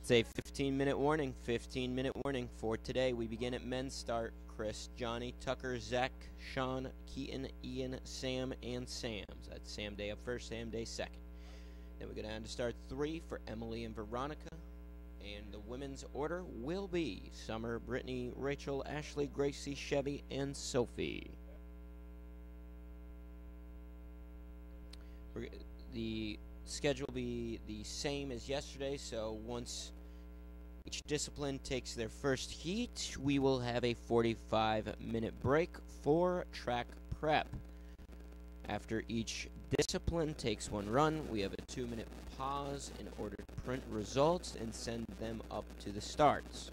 It's a 15-minute warning. 15-minute warning for today. We begin at men's start. Chris, Johnny, Tucker, Zach, Sean, Keaton, Ian, Sam, and Sam's. That's Sam Day up first, Sam Day second. Then we go down to start 3 for Emily and Veronica. And the women's order will be Summer, Brittany, Rachel, Ashley, Gracie, Chevy, and Sophie. The schedule will be the same as yesterday, so once each discipline takes their first heat, we will have a 45-minute break for track prep. After each discipline takes one run, we have a 2-minute pause in order to print results and send them up to the starts.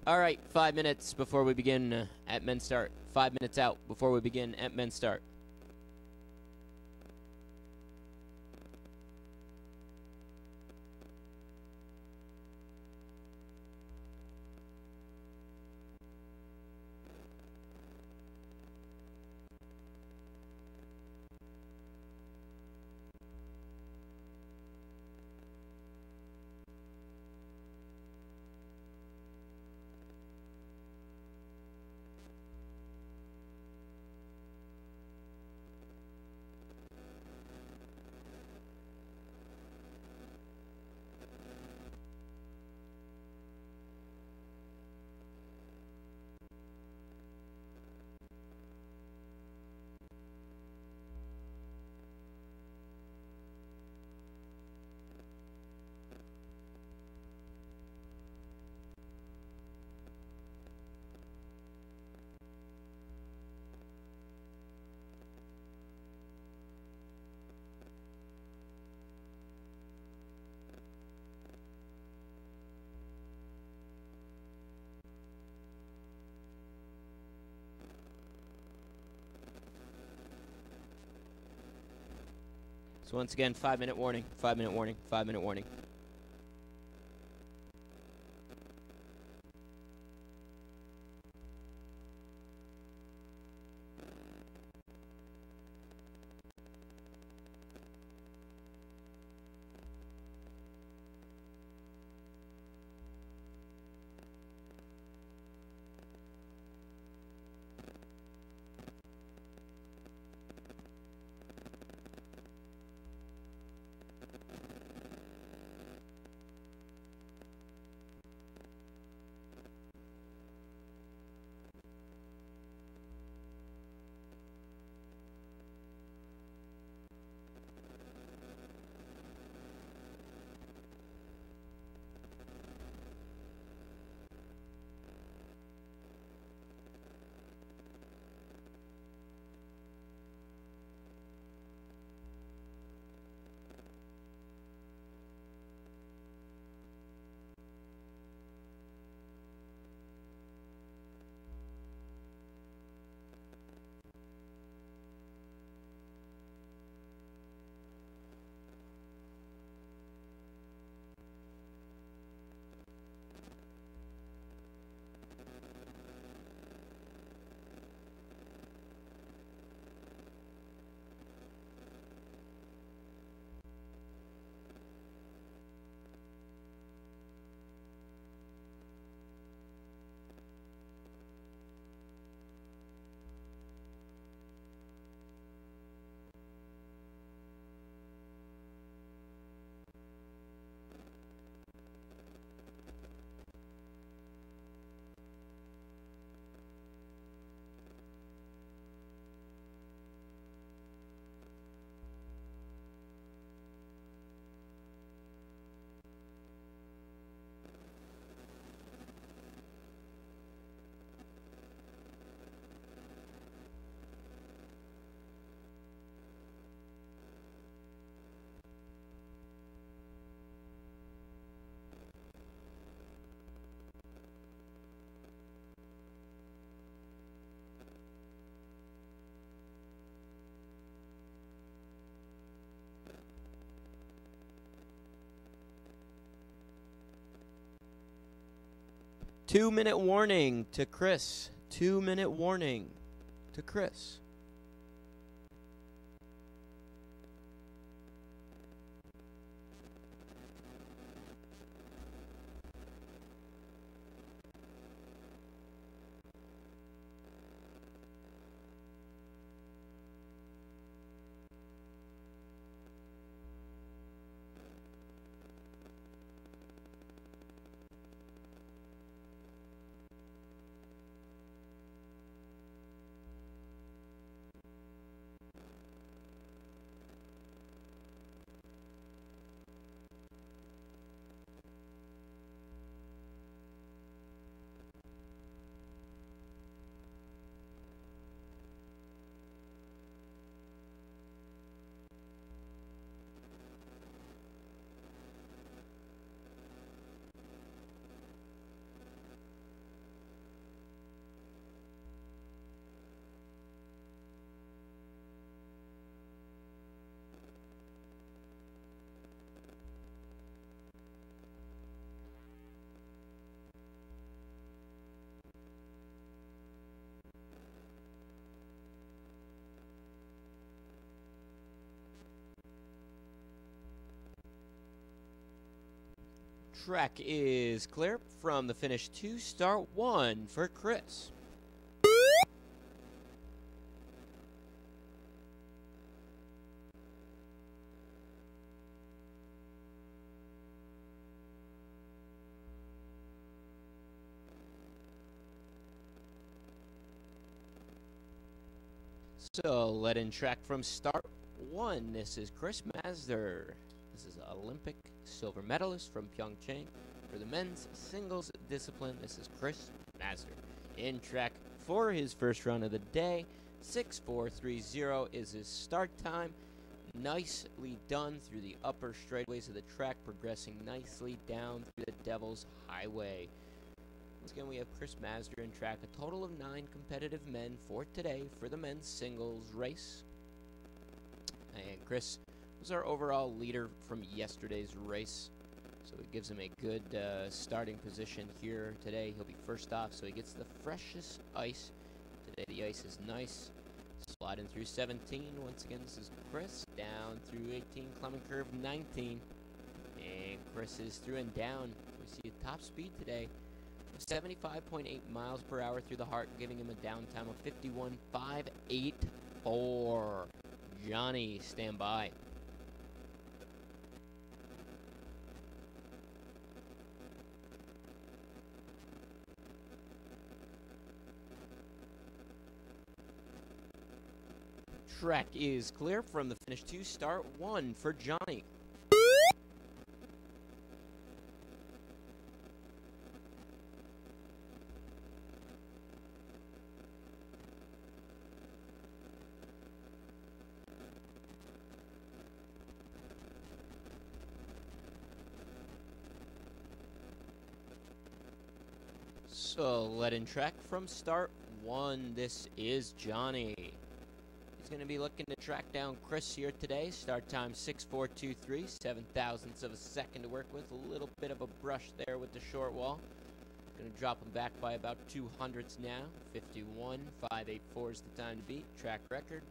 All right, 5 minutes before we begin at men's start. 5 minutes out before we begin at men's start. So once again, 5 minute warning, 5 minute warning, 5 minute warning. Two-minute warning to Chris. 2-minute warning to Chris. Track is clear from the finish 2, start 1 for Chris. So let in track from start 1. This is Chris Mazder. This is Olympic silver medalist from Pyeongchang. For the men's singles discipline, this is Chris Mazder. In track for his first run of the day, 6:4:30 is his start time. Nicely done through the upper straightaways of the track, progressing nicely down through the Devil's Highway. Once again, we have Chris Mazder in track. A total of 9 competitive men for today for the men's singles race. And Chris was our overall leader from yesterday's race, so it gives him a good starting position here today. He'll be first off, so he gets the freshest ice. Today the ice is nice. Sliding through 17. Once again, this is Chris. Down through 18, climbing curve 19. And Chris is through and down. We see a top speed today of 75.8 miles per hour through the heart, giving him a downtime of 51.584. Johnny, stand by. Track is clear from the finish 2, start 1 for Johnny. So let in track from start 1. This is Johnny. He's going to be looking to track down Chris here today. Start time 6:4:23, 7/1000ths of a second to work with. A little bit of a brush there with the short wall. Going to drop him back by about 200ths now. 51.584 is the time to beat. Track record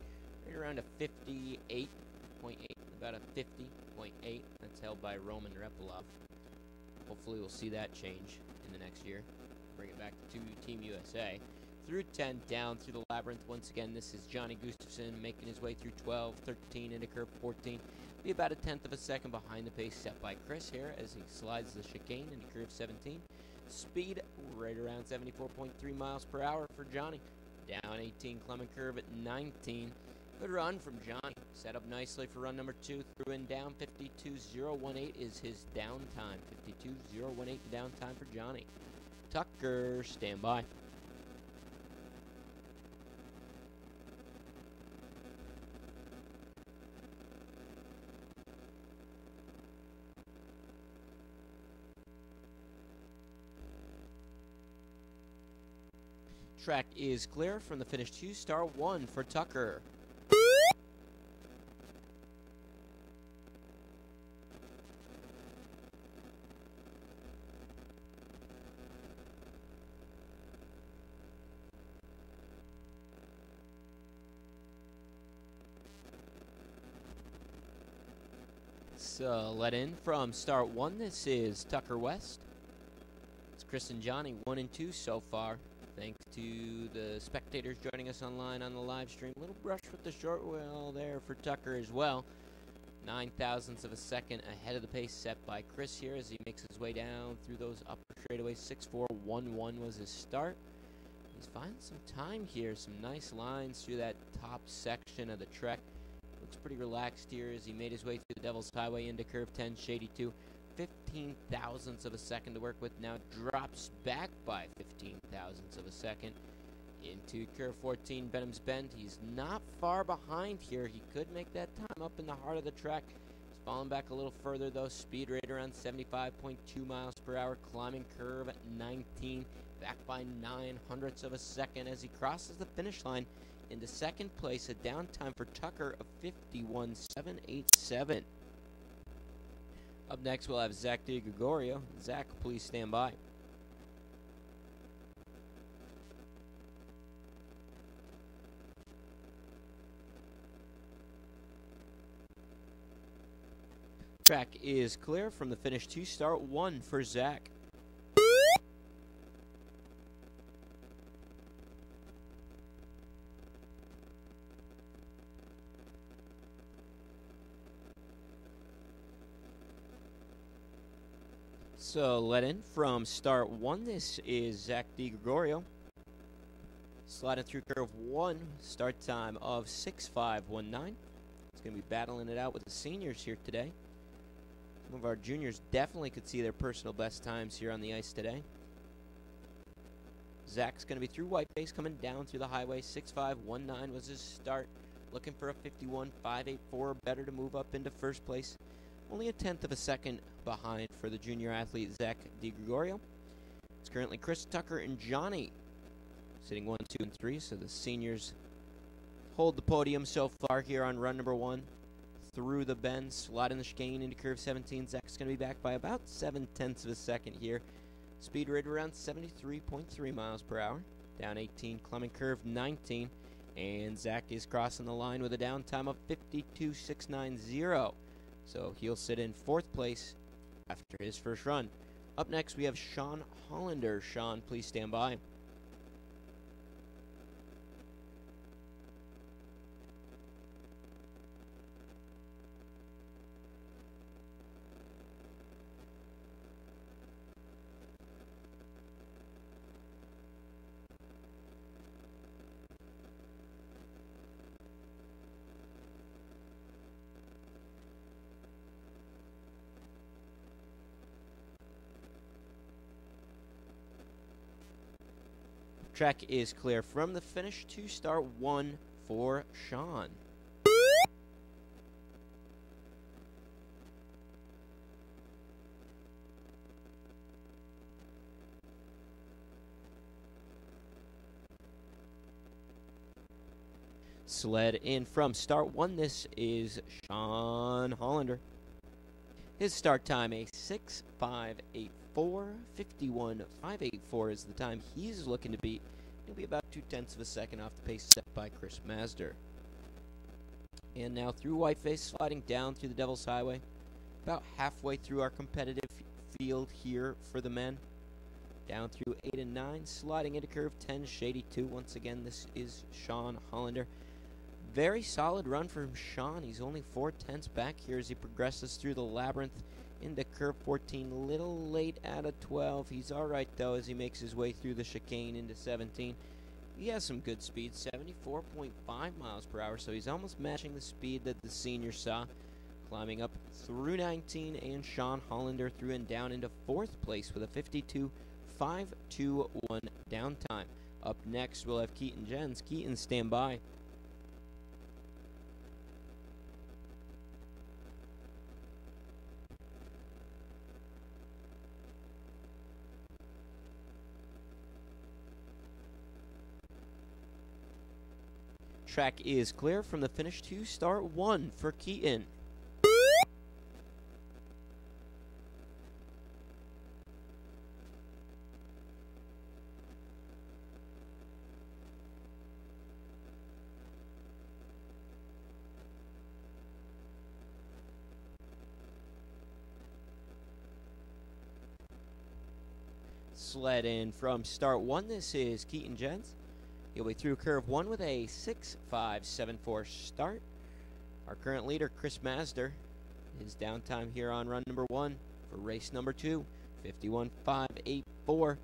right around a 58.8, about a 50.8. That's held by Roman Repilov. Hopefully we'll see that change in the next year. Bring it back to Team USA. Through 10, down through the labyrinth. Once again, this is Johnny Gustafson making his way through 12, 13 into curve 14. Be about a 1/10 of a second behind the pace set by Chris here as he slides the chicane into curve 17. Speed right around 74.3 miles per hour for Johnny. Down 18, climbing curve at 19. Good run from Johnny. Set up nicely for run number 2. Through and down 52.018 is his downtime. 52.018 downtime for Johnny. Tucker, stand by. Track is clear from the finish 2, start 1 for Tucker. So let in from start 1. This is Tucker West. It's Chris and Johnny 1 and 2 so far. Thanks to the spectators joining us online on the live stream. A little brush with the short wheel there for Tucker as well. 9/1000ths of a second ahead of the pace set by Chris here as he makes his way down through those upper straightaways. 6:4:11 was his start. He's finding some time here, some nice lines through that top section of the trek. Looks pretty relaxed here as he made his way through the Devil's Highway into curve 10, shady 2. 15/1000ths of a second to work with. Now drops back by 15/1000ths of a second into curve 14, Benham's Bend. He's not far behind here. He could make that time up in the heart of the track. He's falling back a little further though. Speed rate around 75.2 miles per hour. Climbing curve at 19, back by 9/100ths of a second as he crosses the finish line into second place. A downtime for Tucker of 51.787. Up next, we'll have Zach DiGregorio. Zach, please stand by. Track is clear from the finish 2, start 1 for Zach. So let in from start 1, this is Zach DiGregorio. Sliding through curve 1, start time of 6:5:19. It's going to be battling it out with the seniors here today. Some of our juniors definitely could see their personal best times here on the ice today. Zach's going to be through Whiteface, coming down through the highway. 6:5:19 was his start. Looking for a 51.584, better to move up into first place. Only a tenth of a second behind for the junior athlete Zach DiGregorio. It's currently Chris, Tucker, and Johnny sitting 1, 2, and 3. So the seniors hold the podium so far here on run number 1. Through the bend, sliding the chicane into curve 17. Zach's going to be back by about 7/10 of a second here. Speed right around 73.3 miles per hour. Down 18, climbing curve 19. And Zach is crossing the line with a down time of 52.690. So he'll sit in 4th place after his first run. Up next, we have Sean Hollander. Sean, please stand by. Track is clear from the finish to start 1 for Sean. Sled in from start 1. This is Sean Hollander. His start time, a 6:5:84. 51.584 is the time he's looking to beat. He'll be about 2/10 of a second off the pace set by Chris Mazder. And now through Whiteface, sliding down through the Devil's Highway. About halfway through our competitive field here for the men. Down through 8 and 9, sliding into curve 10, Shady 2. Once again, this is Sean Hollander. Very solid run from Sean. He's only 4/10 back here as he progresses through the labyrinth into curve 14. Little late out of 12. He's all right, though, as he makes his way through the chicane into 17. He has some good speed, 74.5 miles per hour, so he's almost matching the speed that the senior saw. Climbing up through 19, and Sean Hollander through and down into 4th place with a 52.521 down time. Up next, we'll have Keaton Jens. Keaton, stand by. Track is clear from the finish to start 1 for Keaton. Sled in from start 1. This is Keaton Jens. He'll be through curve 1 with a 6:5:74 start. Our current leader, Chris Mazder, his downtime here on run number 1 for race number 2, 51.584.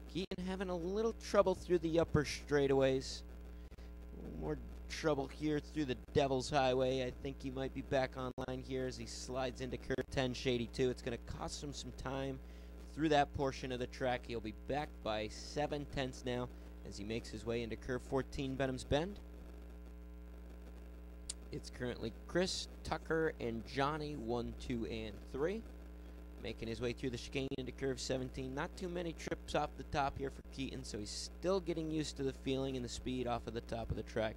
Keaton having a little trouble through the upper straightaways. A little more trouble here through the Devil's Highway. I think he might be back online here as he slides into curve 10, Shady 2. It's going to cost him some time through that portion of the track. He'll be back by 7/10 now as he makes his way into curve 14, Benham's Bend. It's currently Chris, Tucker, and Johnny, 1, 2, and 3. Making his way through the chicane into curve 17. Not too many trips off the top here for Keaton, so he's still getting used to the feeling and the speed off of the top of the track.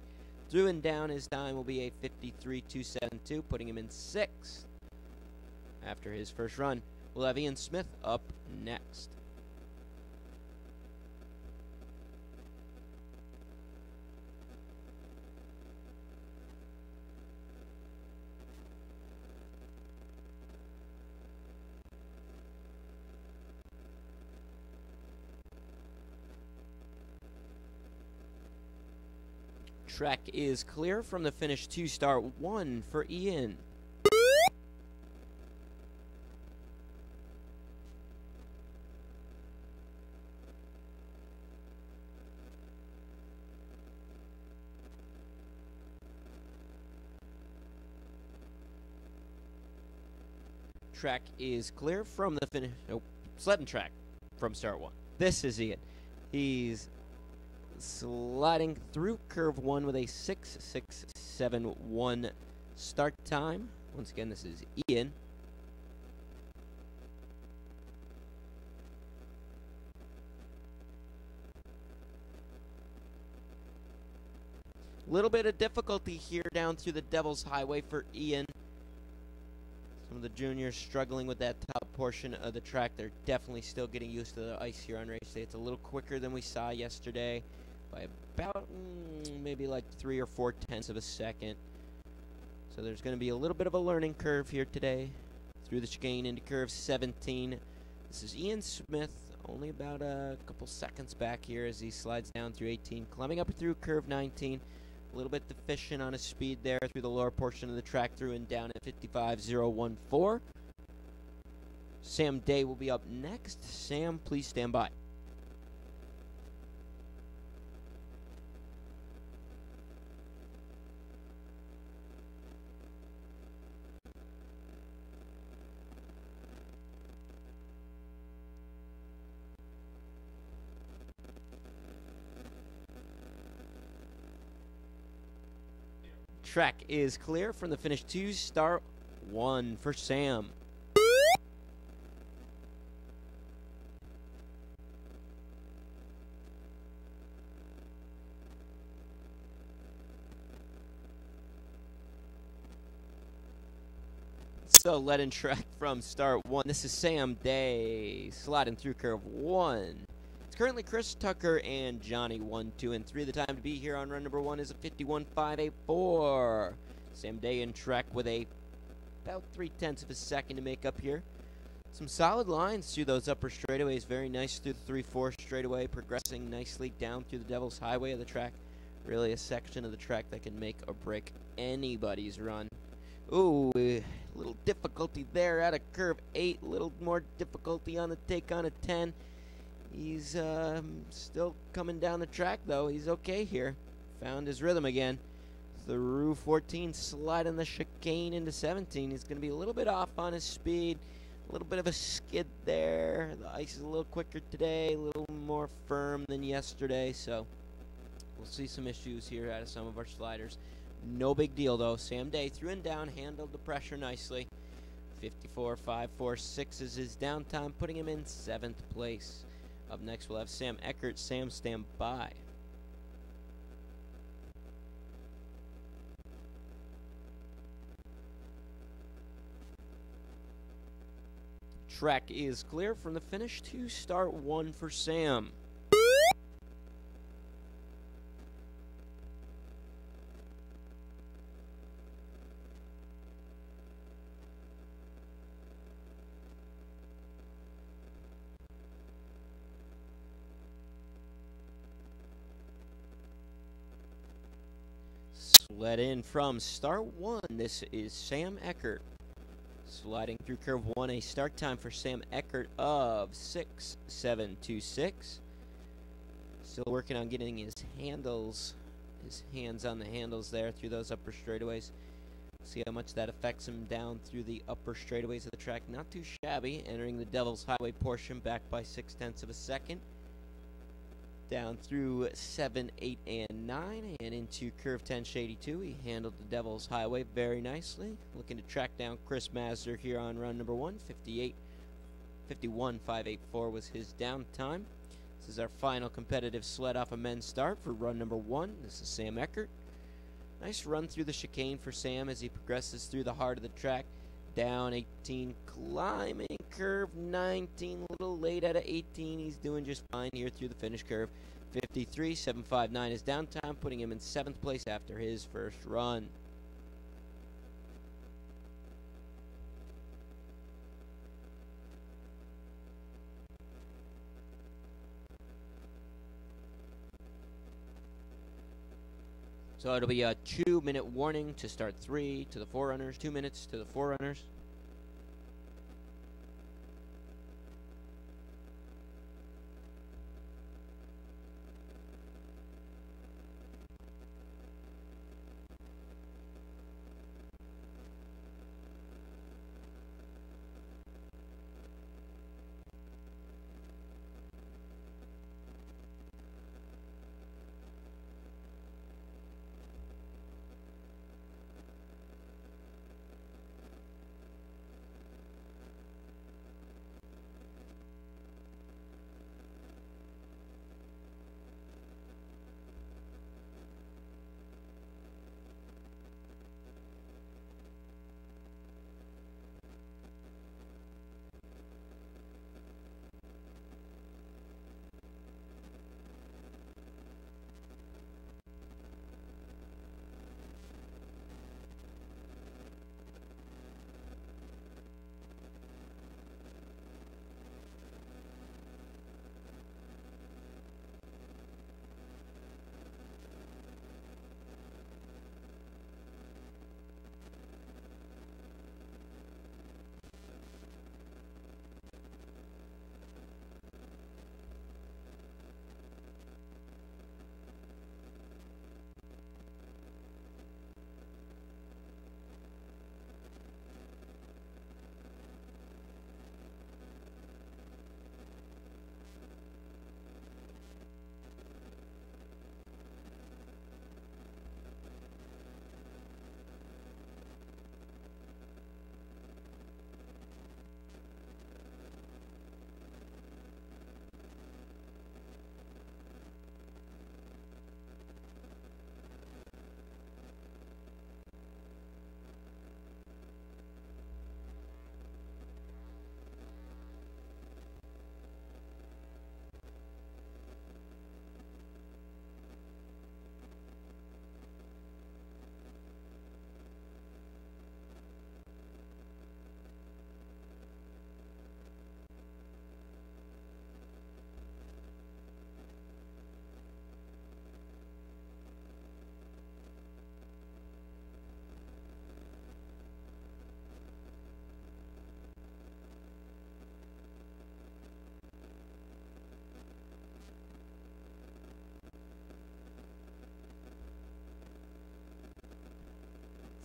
Through and down, his time will be a 53.272, putting him in 6th after his first run. We'll have Ian Smith up next. Track is clear from the finish to start 1 for Ian. Track is clear from the finish. Oh, sledding track from start 1. This is Ian. He's sliding through curve 1 with a 6.671 start time. Once again, this is Ian. Little bit of difficulty here down through the Devil's Highway for Ian. Some of the juniors struggling with that top portion of the track. They're definitely still getting used to the ice here on race day. It's a little quicker than we saw yesterday by about maybe like 3 or 4 tenths of a second. So there's going to be a little bit of a learning curve here today through the chicane into curve 17. This is Ian Smith, only about a couple seconds back here as he slides down through 18, climbing up through curve 19. A little bit deficient on his speed there through the lower portion of the track, through and down at 55.014. Sam Day will be up next. Sam, please stand by. Track is clear from the finish to start 1 for Sam. So led in track from start 1. This is Sam Day sliding through curve 1. It's currently Chris Tucker and Johnny 1, 2, and 3. The time to be here on run number 1 is a 51.584. Sam Day in track with about 3 tenths of a second to make up here. Some solid lines through those upper straightaways. Very nice through the 3-4 straightaway, progressing nicely down through the Devil's Highway of the track. Really a section of the track that can make or break anybody's run. Ooh, a little difficulty there out of curve 8. A little more difficulty on the take on a 10. He's still coming down the track, though. He's okay here. Found his rhythm again. Through 14, sliding the chicane into 17. He's going to be a little bit off on his speed. A little bit of a skid there. The ice is a little quicker today, a little more firm than yesterday, so we'll see some issues here out of some of our sliders. No big deal, though. Sam Day through and down, handled the pressure nicely. 54.546 is his downtime, putting him in 7th place. Up next, we'll have Sam Eckert. Sam, stand by. Track is clear from the finish to start 1 for Sam. Sled in from start 1. This is Sam Eckert. Sliding through curve 1, a start time for Sam Eckert of 6.726. Still working on getting his hands on the handles there through those upper straightaways. See how much that affects him down through the upper straightaways of the track. Not too shabby, entering the Devil's Highway portion back by 6 tenths of a second. Down through 7, 8, and 9, and into curve 10, Shady 2. He handled the Devil's Highway very nicely. Looking to track down Chris Mazur here on run number 1. 51.584 was his downtime. This is our final competitive sled off a men's start for run number 1. This is Sam Eckert. Nice run through the chicane for Sam as he progresses through the heart of the track. Down 18, climbing curve 19, a little late out of 18. He's doing just fine here through the finish curve. 53.759 is downtime, putting him in 7th place after his first run. So it'll be a 2-minute warning to start 3 to the forerunners, 2 minutes to the forerunners.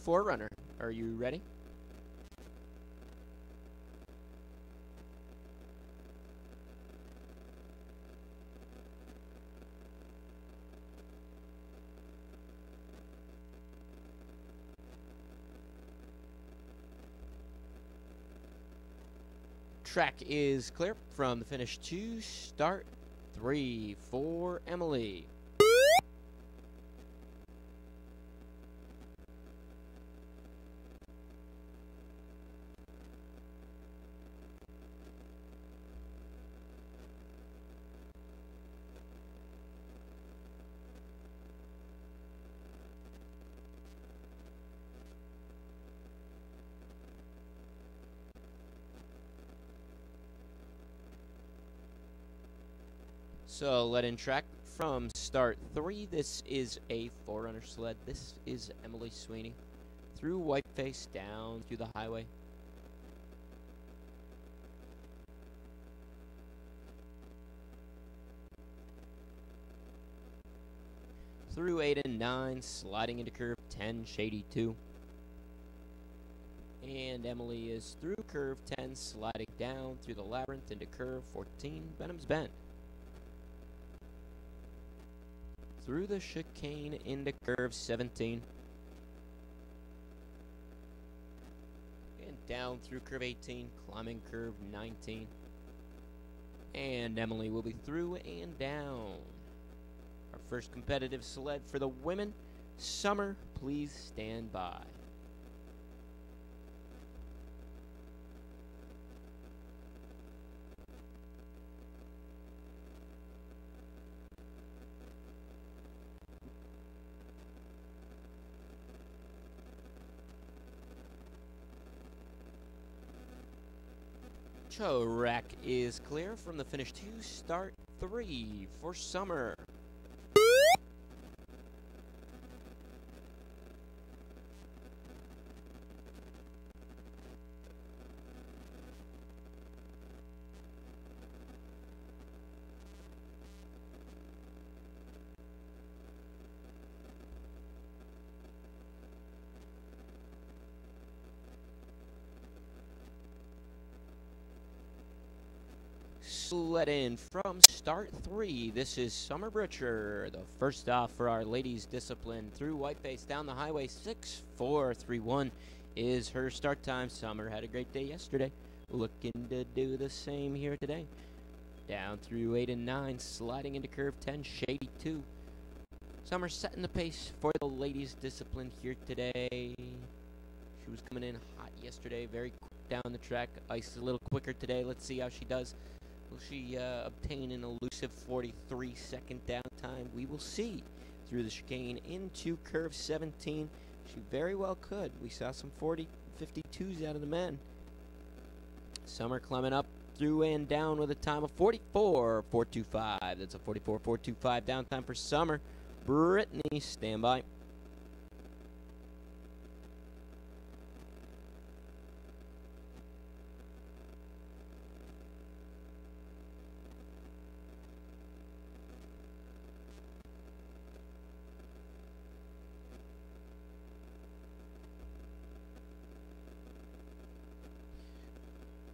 Forerunner, are you ready? Track is clear from the finish to start 3 for Emily. So let in track from start 3. This is a forerunner sled. This is Emily Sweeney. Through Whiteface, down through the highway. Through 8 and 9, sliding into curve 10, Shady 2. And Emily is through curve 10, sliding down through the labyrinth into curve 14, Benham's Bend. Through the chicane into curve 17. And down through curve 18, climbing curve 19. And Emily will be through and down. Our first competitive sled for the women. Summer, please stand by. Track is clear from the finish to start 3 for Summer. Let in from start 3. This is Summer Britcher, the first off for our ladies discipline through Whiteface down the highway. 6-4-3-1 is her start time. Summer had a great day yesterday, looking to do the same here today. Down through 8 and 9, sliding into curve 10, shady 2. Summer setting the pace for the ladies discipline here today. She was coming in hot yesterday, very quick down the track. Ice a little quicker today. Let's see how she does. Will she obtain an elusive 43-second downtime? We will see. Through the chicane into curve 17. She very well could. We saw some 52s out of the men. Summer climbing up through and down with a time of 44.425. That's a 44.425 downtime for Summer. Brittany, stand by.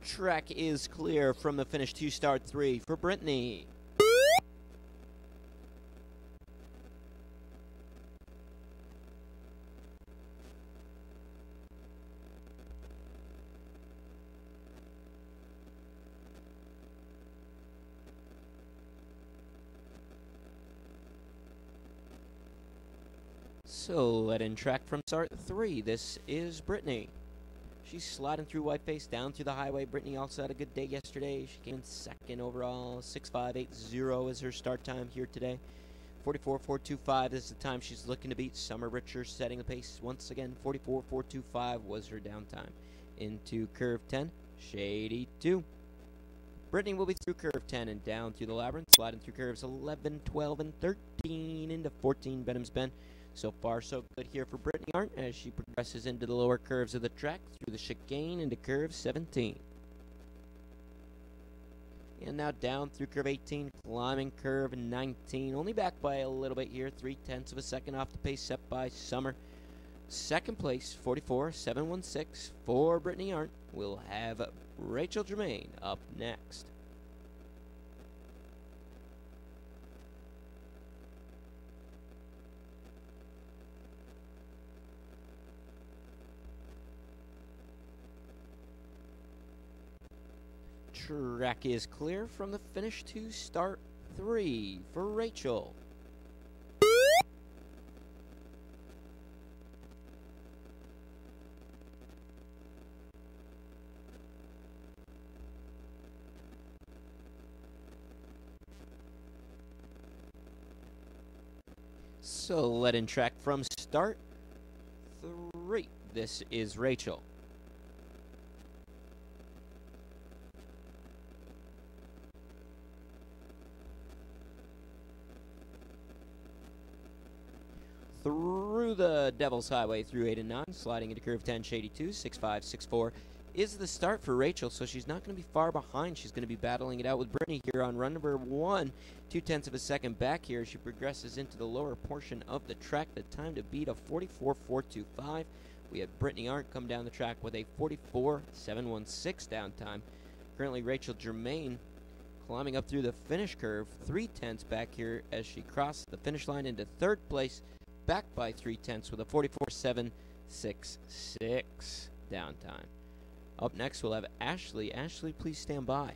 Track is clear from the finish to start 3 for Brittany. So let in track from start 3. This is Brittany. She's sliding through Whiteface down through the highway. Brittany also had a good day yesterday. She came in second overall. 6.580 is her start time here today. 44.425 is the time she's looking to beat. Summer Britcher setting the pace once again. 44.425 was her downtime. Into curve 10, shady 2. Brittany will be through curve 10 and down through the labyrinth, sliding through curves 11, 12, and 13 into 14 Benham's Bend. So far, so good here for Brittany Arndt as she progresses into the lower curves of the track through the chicane into curve 17. And now down through curve 18, climbing curve 19. Only back by a little bit here, 0.3 of a second off the pace set by Summer. Second place, 44.716 for Brittany Arndt. We'll have Rachel Germain up next. Track is clear from the finish to start 3 for Rachel. So let in track from start 3. This is Rachel. Through the Devil's Highway through 8 and 9, sliding into curve 10, shady 2, 6.564 is the start for Rachel, so she's not going to be far behind. She's going to be battling it out with Brittany here on run number 1. 0.2 of a second back here as she progresses into the lower portion of the track. The time to beat a 44.425. We had Brittany Arndt come down the track with a 44.716 downtime. Currently Rachel Germain climbing up through the finish curve, 0.3 back here as she crossed the finish line into third place, back by 0.3 with a 44.766 downtime. Up next, we'll have Ashley. Ashley, please stand by.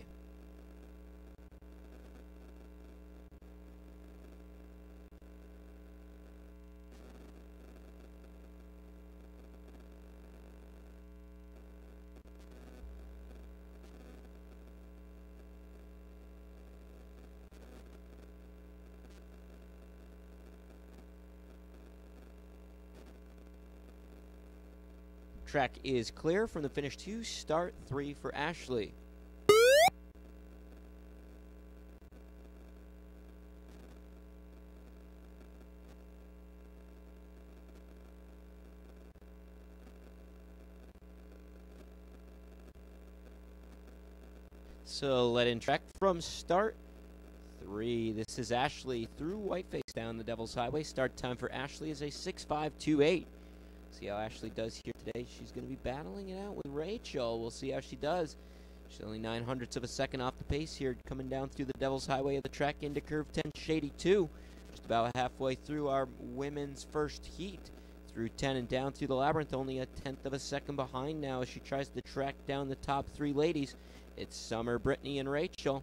Track is clear from the finish to start 3 for Ashley. So let in track from start 3. This is Ashley through Whiteface down the Devil's Highway. Start time for Ashley is a 6.528. See how Ashley does here today. She's going to be battling it out with Rachel. We'll see how she does. She's only 900ths of a second off the pace here, coming down through the Devil's Highway of the track into curve 10, Shady 2. Just about halfway through our women's first heat. Through 10 and down through the labyrinth, only a 10th of a second behind now as she tries to track down the top three ladies. It's Summer, Brittany, and Rachel.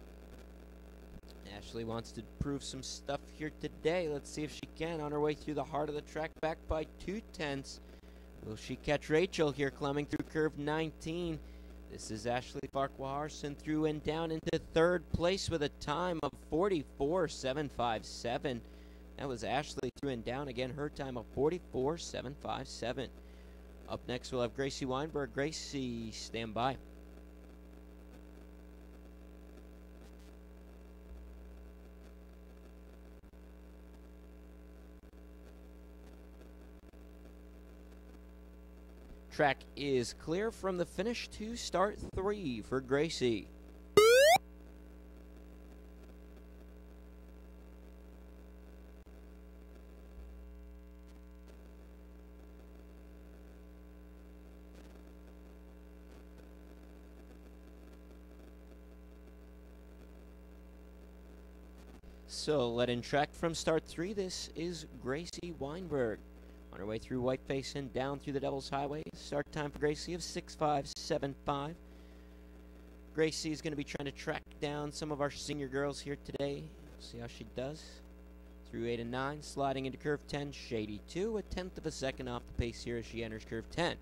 Ashley wants to prove some stuff here today. Let's see if she can. On her way through the heart of the track, back by 2/10. Will she catch Rachel here, climbing through curve 19? This is Ashley Farquharson through and down into third place with a time of 44.757. That was Ashley through and down again, her time of 44.757. Up next, we'll have Gracie Weinberg. Gracie, stand by. Track is clear from the finish to start 3 for Gracie. So let in track from start 3. This is Gracie Weinberg. On her way through Whiteface and down through the Devil's Highway. Start time for Gracie of 6.575. Gracie is going to be trying to track down some of our senior girls here today. See how she does. Through 8 and 9, sliding into curve 10, Shady 2. A 10th of a second off the pace here as she enters curve 10.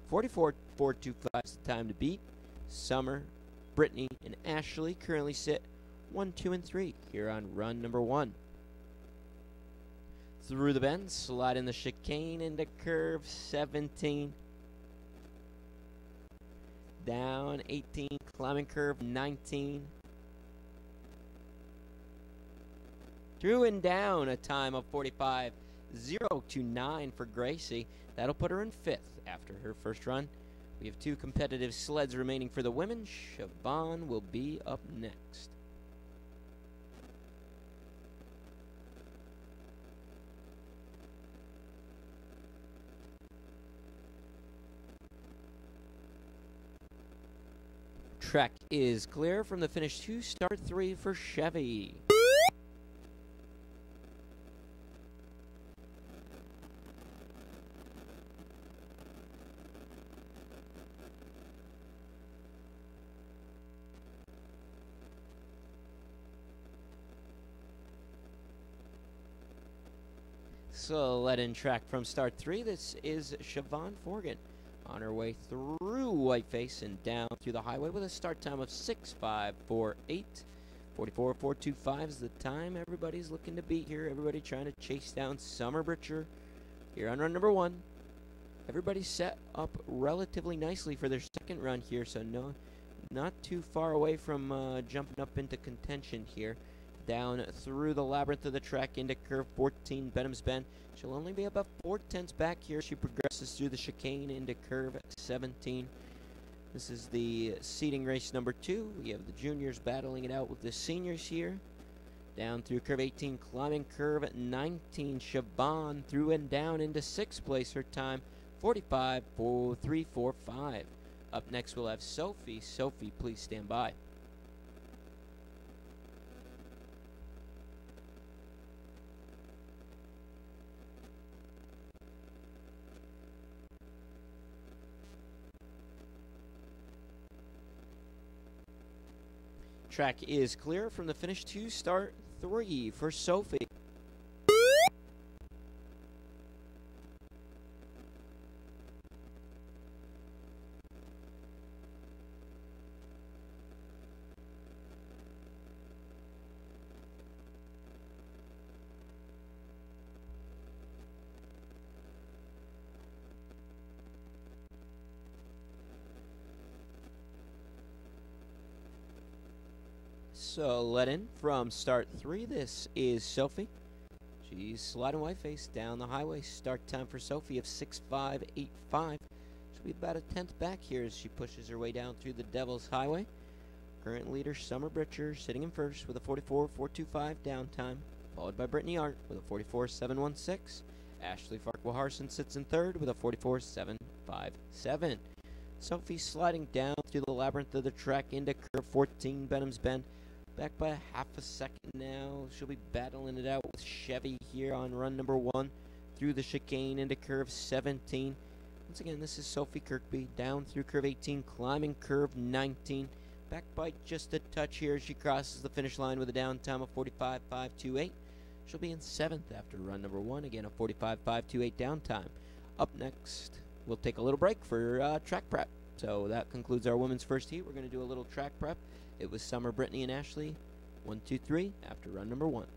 44.425 is the time to beat. Summer, Brittany, and Ashley currently sit 1, 2, and 3 here on run number 1. Through the bend, slide in the chicane into curve 17. Down 18, climbing curve 19. Through and down, a time of 45.029 for Gracie. That'll put her in 5th after her first run. We have 2 competitive sleds remaining for the women. Siobhan will be up next. Track is clear from the finish to start 3 for Chevy. So let in track from start 3. This is Siobhan Forgan. On her way through Whiteface and down through the highway with a start time of 6.548. 44.425 is the time everybody's looking to beat here. Everybody trying to chase down Summer Britcher here on run number 1. Everybody's set up relatively nicely for their second run here, so not too far away from jumping up into contention here. Down through the labyrinth of the track into curve 14, Benham's Bend. She'll only be about 4/10 back here. She progresses through the chicane into curve 17. This is the seeding race number 2. We have the juniors battling it out with the seniors here. Down through curve 18, climbing curve 19. Siobhan through and down into 6th place. Her time 45.345. Up next, we'll have Sophie. Sophie, please stand by. Track is clear from the finish to start 3 for Sophie. So let in from start 3. This is Sophie. She's sliding Whiteface down the highway. Start time for Sophie of 6.585. She'll be about a 10th back here as she pushes her way down through the Devil's Highway. Current leader Summer Britcher sitting in first with a 44.425 down time, followed by Brittany Art with a 44.716. Ashley Farquharson sits in third with a 44.757. Sophie sliding down through the labyrinth of the track into curve 14, Benham's Bend. Back by a half a second now. She'll be battling it out with Chevy here on run number 1 through the chicane into curve 17. Once again, this is Sophie Kirkby down through curve 18, climbing curve 19. Back by just a touch here as she crosses the finish line with a down time of 45.528. She'll be in 7th after run number 1. Again, a 45.528 down time. Up next, we'll take a little break for track prep. So that concludes our women's first heat. We're going to do a little track prep. It was Summer, Brittany, and Ashley. 1, 2, 3 after run number 1.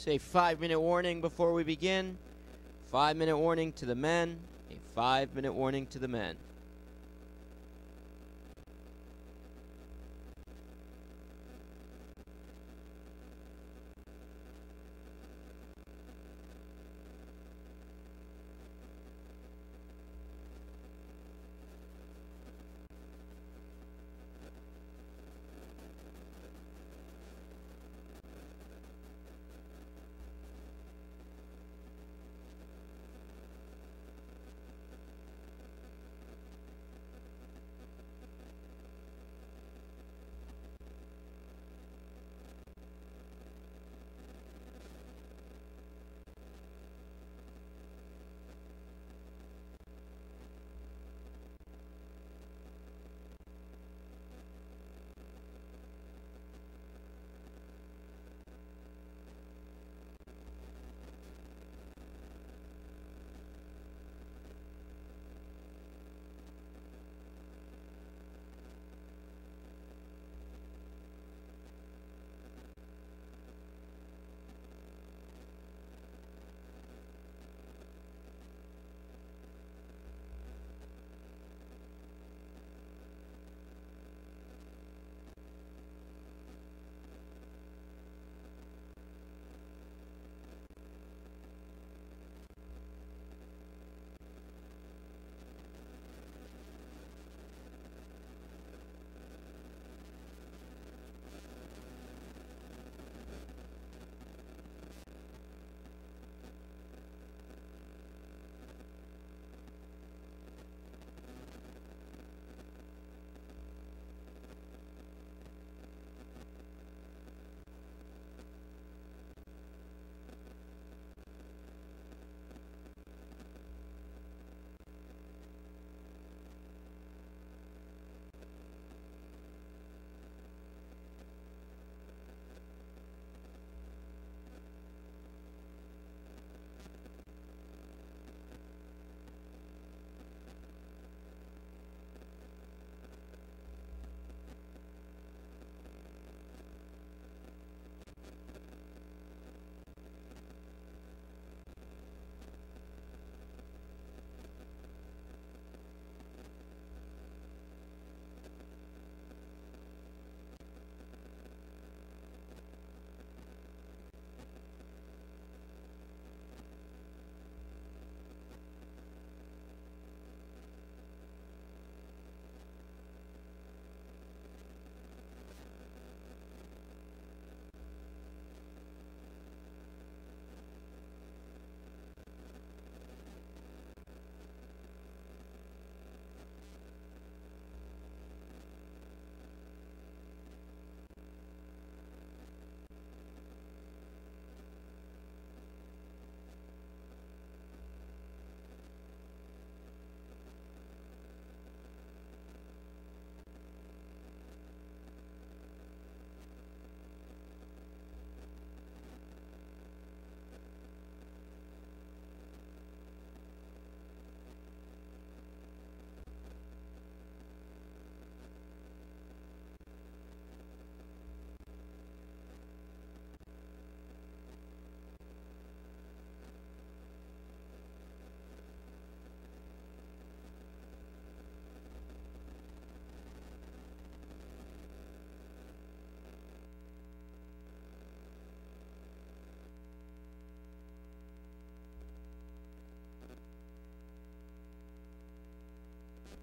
Say 5-minute warning before we begin. 5-minute warning to the men. A 5-minute warning to the men.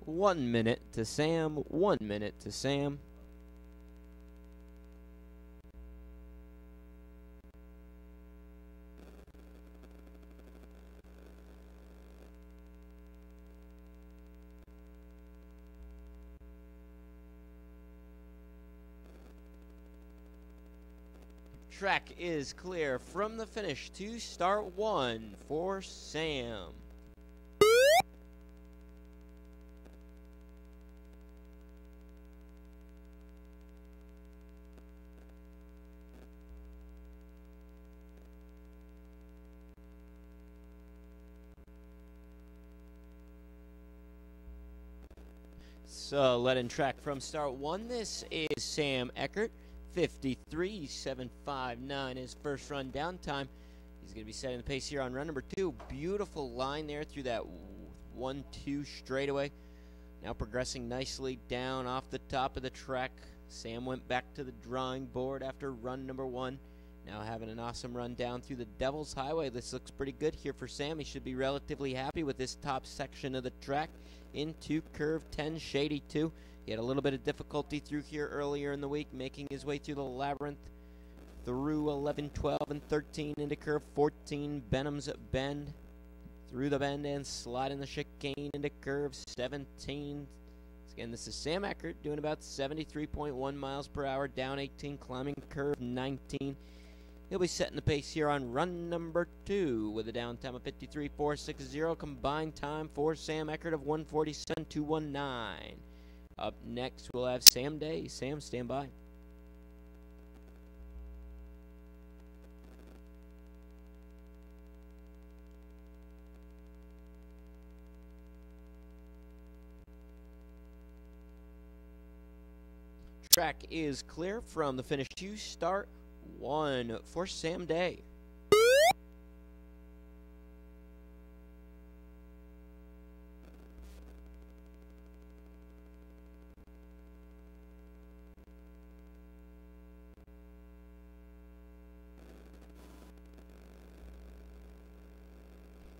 One minute to Sam. 1 minute to Sam. Track is clear from the finish to start one for Sam. So, led in track from start one, this is Sam Eckert. 53.759 his first run down time. He's going to be setting the pace here on run number 2. Beautiful line there through that 1-2 straightaway. Now progressing nicely down off the top of the track. Sam went back to the drawing board after run number 1. Now having an awesome run down through the Devil's Highway. This looks pretty good here for Sam. He should be relatively happy with this top section of the track into curve 10, shady 2. He had a little bit of difficulty through here earlier in the week, making his way through the labyrinth, through 11, 12, and 13 into curve 14, Benham's Bend, through the bend and sliding the chicane into curve 17. Again, this is Sam Eckert doing about 73.1 miles per hour, down 18, climbing curve 19. He'll be setting the pace here on run number 2 with a downtime of 53.460, combined time for Sam Eckert of 147.219. Up next, we'll have Sam Day. Sam, stand by. Track is clear from the finish 2, start 1 for Sam Day.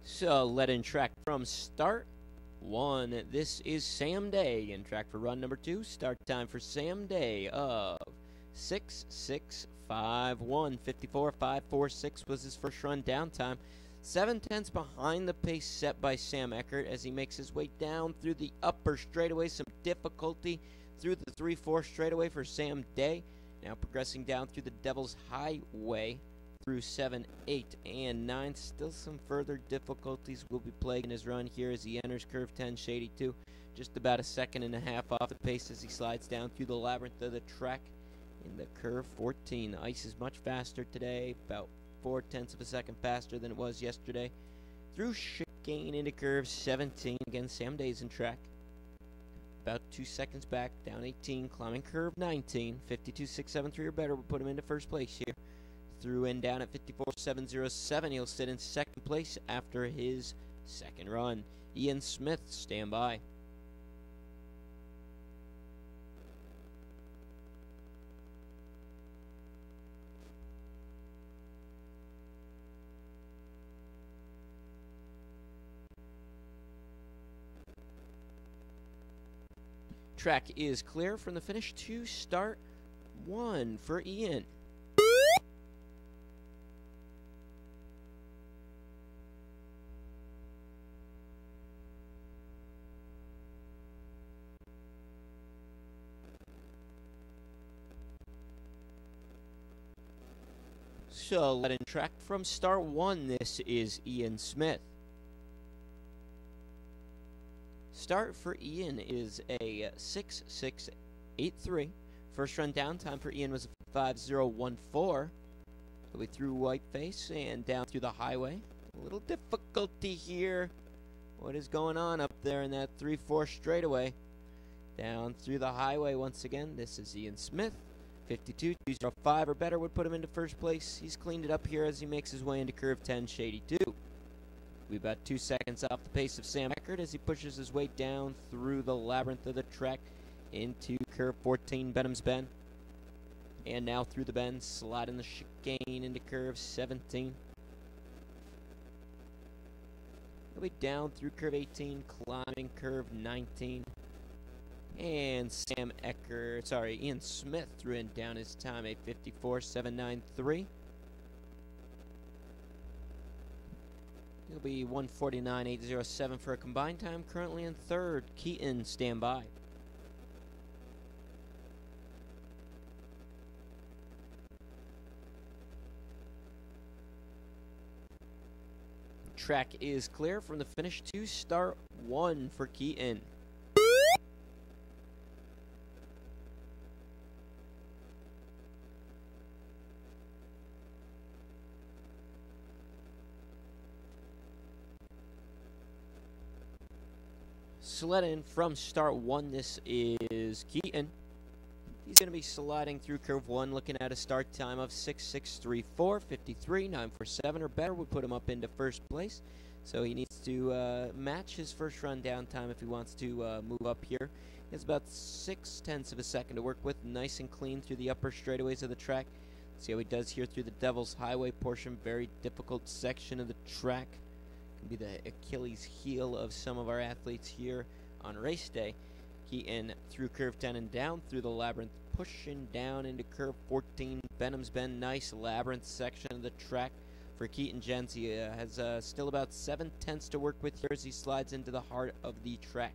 So let in track from start 1. This is Sam Day in track for run number 2. Start time for Sam Day of 6:6.51. 54.546 was his first run down time. 7/10 behind the pace set by Sam Eckert as he makes his way down through the upper straightaway. Some difficulty through the 3-4 straightaway for Sam Day. Now progressing down through the Devil's Highway through 7, 8, and 9. Still some further difficulties will be plaguing his run here as he enters curve 10, shady 2. Just about a second and a half off the pace as he slides down through the labyrinth of the track in the curve 14. The ice is much faster today, about 0.4 of a second faster than it was yesterday. Through chicane into curve 17. Again, Sam Day's in track. About 2 seconds back, down 18, climbing curve 19. 52.673 or better will put him into first place here. Through and down at 54.707. He'll sit in second place after his second run. Ian Smith, stand by. Track is clear from the finish 2, start 1 for Ian. So let in track from start 1. This is Ian Smith. Start for Ian is a 6.683. First run down time for Ian was a 5.014. He'll be through Whiteface and down through the highway. A little difficulty here. What is going on up there in that 3-4 straightaway? Down through the highway once again. This is Ian Smith. 52.205 or better would put him into first place. He's cleaned it up here as he makes his way into curve 10, shady 2. We're about 2 seconds off the pace of Sam Eckert as he pushes his way down through the labyrinth of the track into curve 14, Benham's Bend. And now through the bend, sliding the chicane into curve 17. He'll be down through curve 18, climbing curve 19. And Ian Smith threw in down his time, a 54.793. He'll be 149.807 for a combined time, currently in third. Keaton, stand by. Track is clear from the finish 2, start 1 for Keaton. Sled in from start 1. This is Keaton. He's going to be sliding through curve 1, looking at a start time of 6:6:34, 53.947 or better would put him up into first place. So he needs to match his first run down time if he wants to move up here. He has about 0.6 of a second to work with, nice and clean through the upper straightaways of the track. See how he does here through the Devil's Highway portion, very difficult section of the track. Can be the Achilles heel of some of our athletes here on race day. Keaton through curve 10 and down through the labyrinth, pushing down into curve 14. Benham's Bend, nice labyrinth section of the track for Keaton Jens. He has still about 0.7 to work with here as he slides into the heart of the track.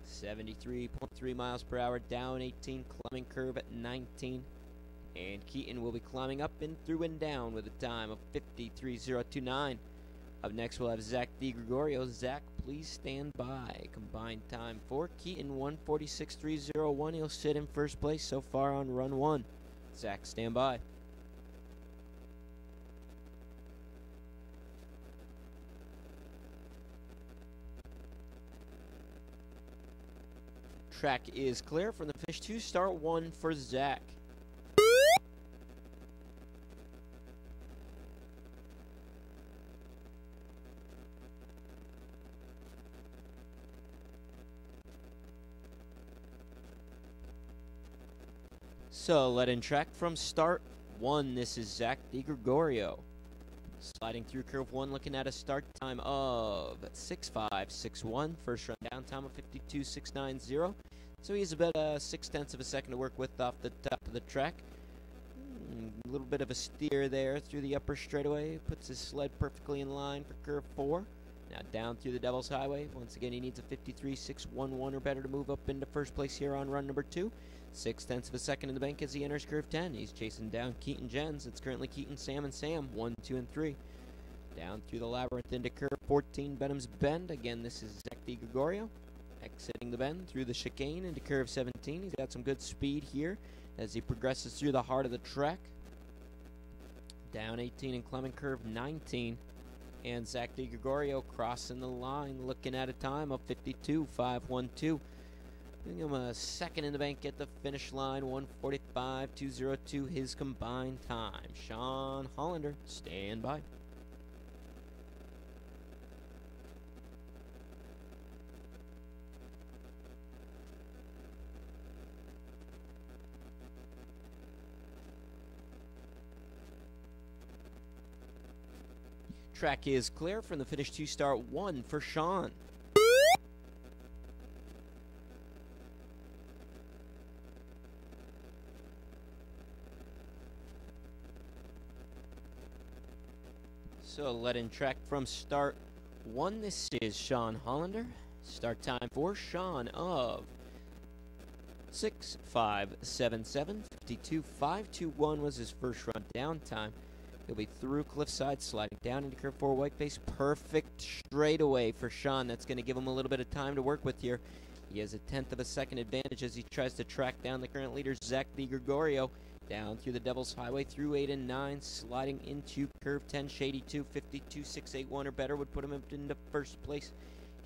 73.3 miles per hour, down 18, climbing curve at 19. And Keaton will be climbing up and through and down with a time of 53.029. Up next, we'll have Zach DiGregorio. Zach, please stand by. Combined time for Keaton, 1:46.301. He'll sit in first place so far on run 1. Zach, stand by. Track is clear from the finish 2, start 1 for Zach. So, let in track from start 1. This is Zach DiGregorio. Sliding through curve 1, looking at a start time of 6:5.61. First run down time of 52.690. So he has about 0.6 of a second to work with off the top of the track. A little bit of a steer there through the upper straightaway. Puts his sled perfectly in line for curve 4. Now down through the Devil's Highway. Once again, he needs a 53.611 or better to move up into first place here on run number 2. 0.6 of a second in the bank as he enters curve 10. He's chasing down Keaton Jens. It's currently Keaton, Sam, and Sam. 1, 2, and 3. Down through the labyrinth into curve 14, Benham's Bend. Again, this is Zach DiGregorio. Exiting the bend through the chicane into curve 17. He's got some good speed here as he progresses through the heart of the track. Down 18 and climbing curve 19. And Zach DiGregorio crossing the line, looking at a time of 52.512. Giving him a second in the bank at the finish line, 1:45.202, his combined time. Sean Hollander, stand by. Track is clear from the finish 2, start 1 for Sean. So let in track from start 1. This is Sean Hollander. Start time for Sean of 6:5.77. 52.521 was his first run down time. He'll be through cliffside, sliding down into curve 4 whiteface. Perfect straightaway for Sean. That's going to give him a little bit of time to work with here. He has a 1/10 of a second advantage as he tries to track down the current leader, Zach DiGregorio. Down through the Devil's Highway, through 8 and 9, sliding into curve 10, shady 2, 52.681 or better would put him into first place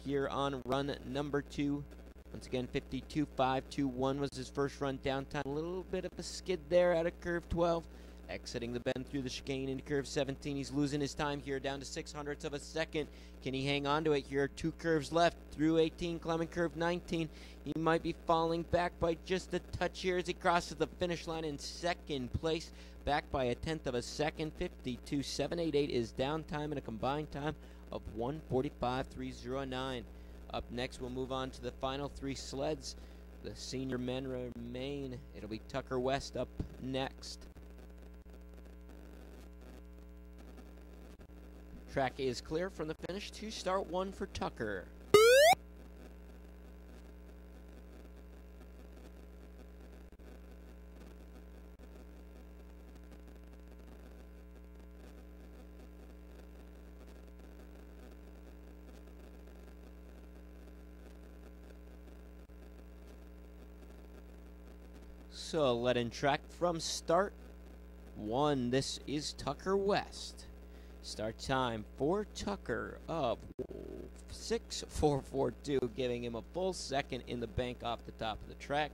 here on run number 2. Once again, 52.521 was his first run down time. A little bit of a skid there out of curve 12. Exiting the bend through the chicane into curve 17. He's losing his time here, down to 0.06 of a second. Can he hang on to it here? 2 curves left, through 18, climbing curve 19. He might be falling back by just a touch here as he crosses the finish line in second place. Back by a 1/10 of a second. 52.788 is down time and a combined time of 1:45.309. Up next, we'll move on to the final 3 sleds. The senior men remain. It'll be Tucker West up next. Track is clear from the finish 2, start 1 for Tucker. So let in track from start 1. This is Tucker West. Start time for Tucker of 6:442, giving him a full second in the bank off the top of the track.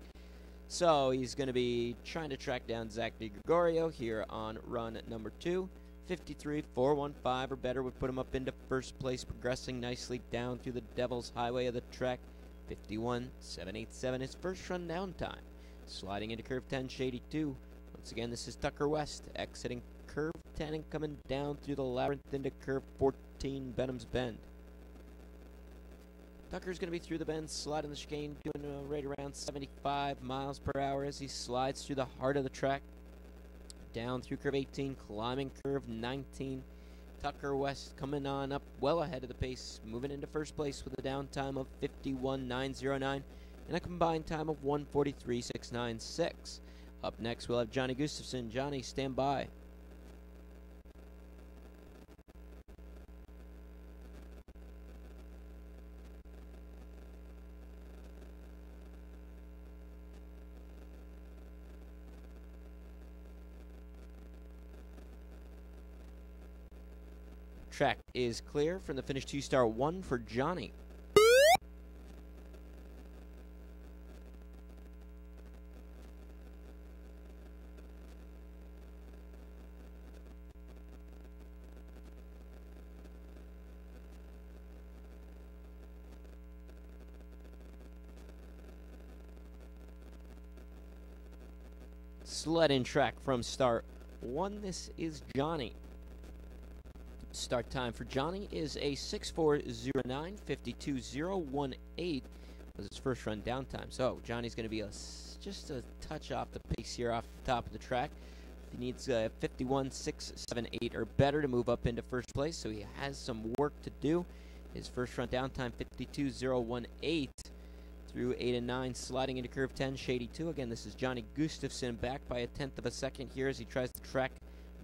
So he's going to be trying to track down Zach DiGregorio here on run number 2. 53.415 or better would put him up into first place, progressing nicely down through the Devil's Highway of the track. 51.787 his first run down time. Sliding into curve 10, shady 2. Once again, this is Tucker West, exiting curve 10 and coming down through the labyrinth into curve 14, Benham's Bend. Tucker's going to be through the bend, sliding the chicane, doing right around 75 miles per hour as he slides through the heart of the track. Down through curve 18, climbing curve 19. Tucker West coming on up well ahead of the pace, moving into first place with a down time of 51.909 and a combined time of 1:43.696. Up next, we'll have Johnny Gustafson. Johnny, stand by. Track is clear from the finish 2-star 1 for Johnny. Sled in track from start 1. This is Johnny. Start time for Johnny is a 6:4:09, 52:018 was his first run down time. So Johnny's going to be just a touch off the pace here off the top of the track. He needs 51.678 or better to move up into first place, so he has some work to do. His first run down time 52:018 through 8 and 9, sliding into curve 10, shady 2. Again, this is Johnny Gustafson back by a 1/10 of a second here as he tries to track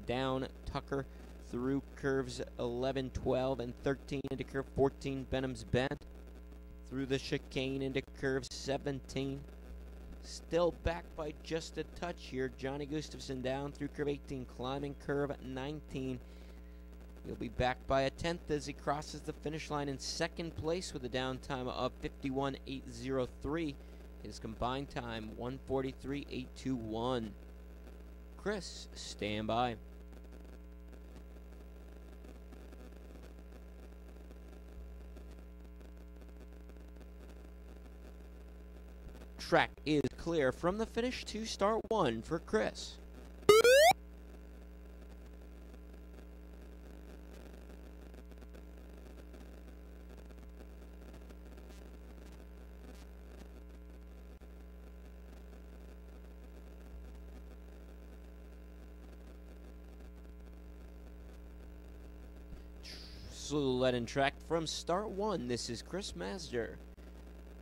down Tucker through curves 11, 12, and 13 into curve 14, Benham's Bend. Through the chicane into curve 17. Still back by just a touch here. Johnny Gustafson down through curve 18, climbing curve 19. He'll be back by a 1/10 as he crosses the finish line in second place with a down time of 51.803. His combined time 1:43.821. Chris, stand by. Track is clear from the finish 2-star 1 for Chris. Sled in track from start 1. This is Chris Masder.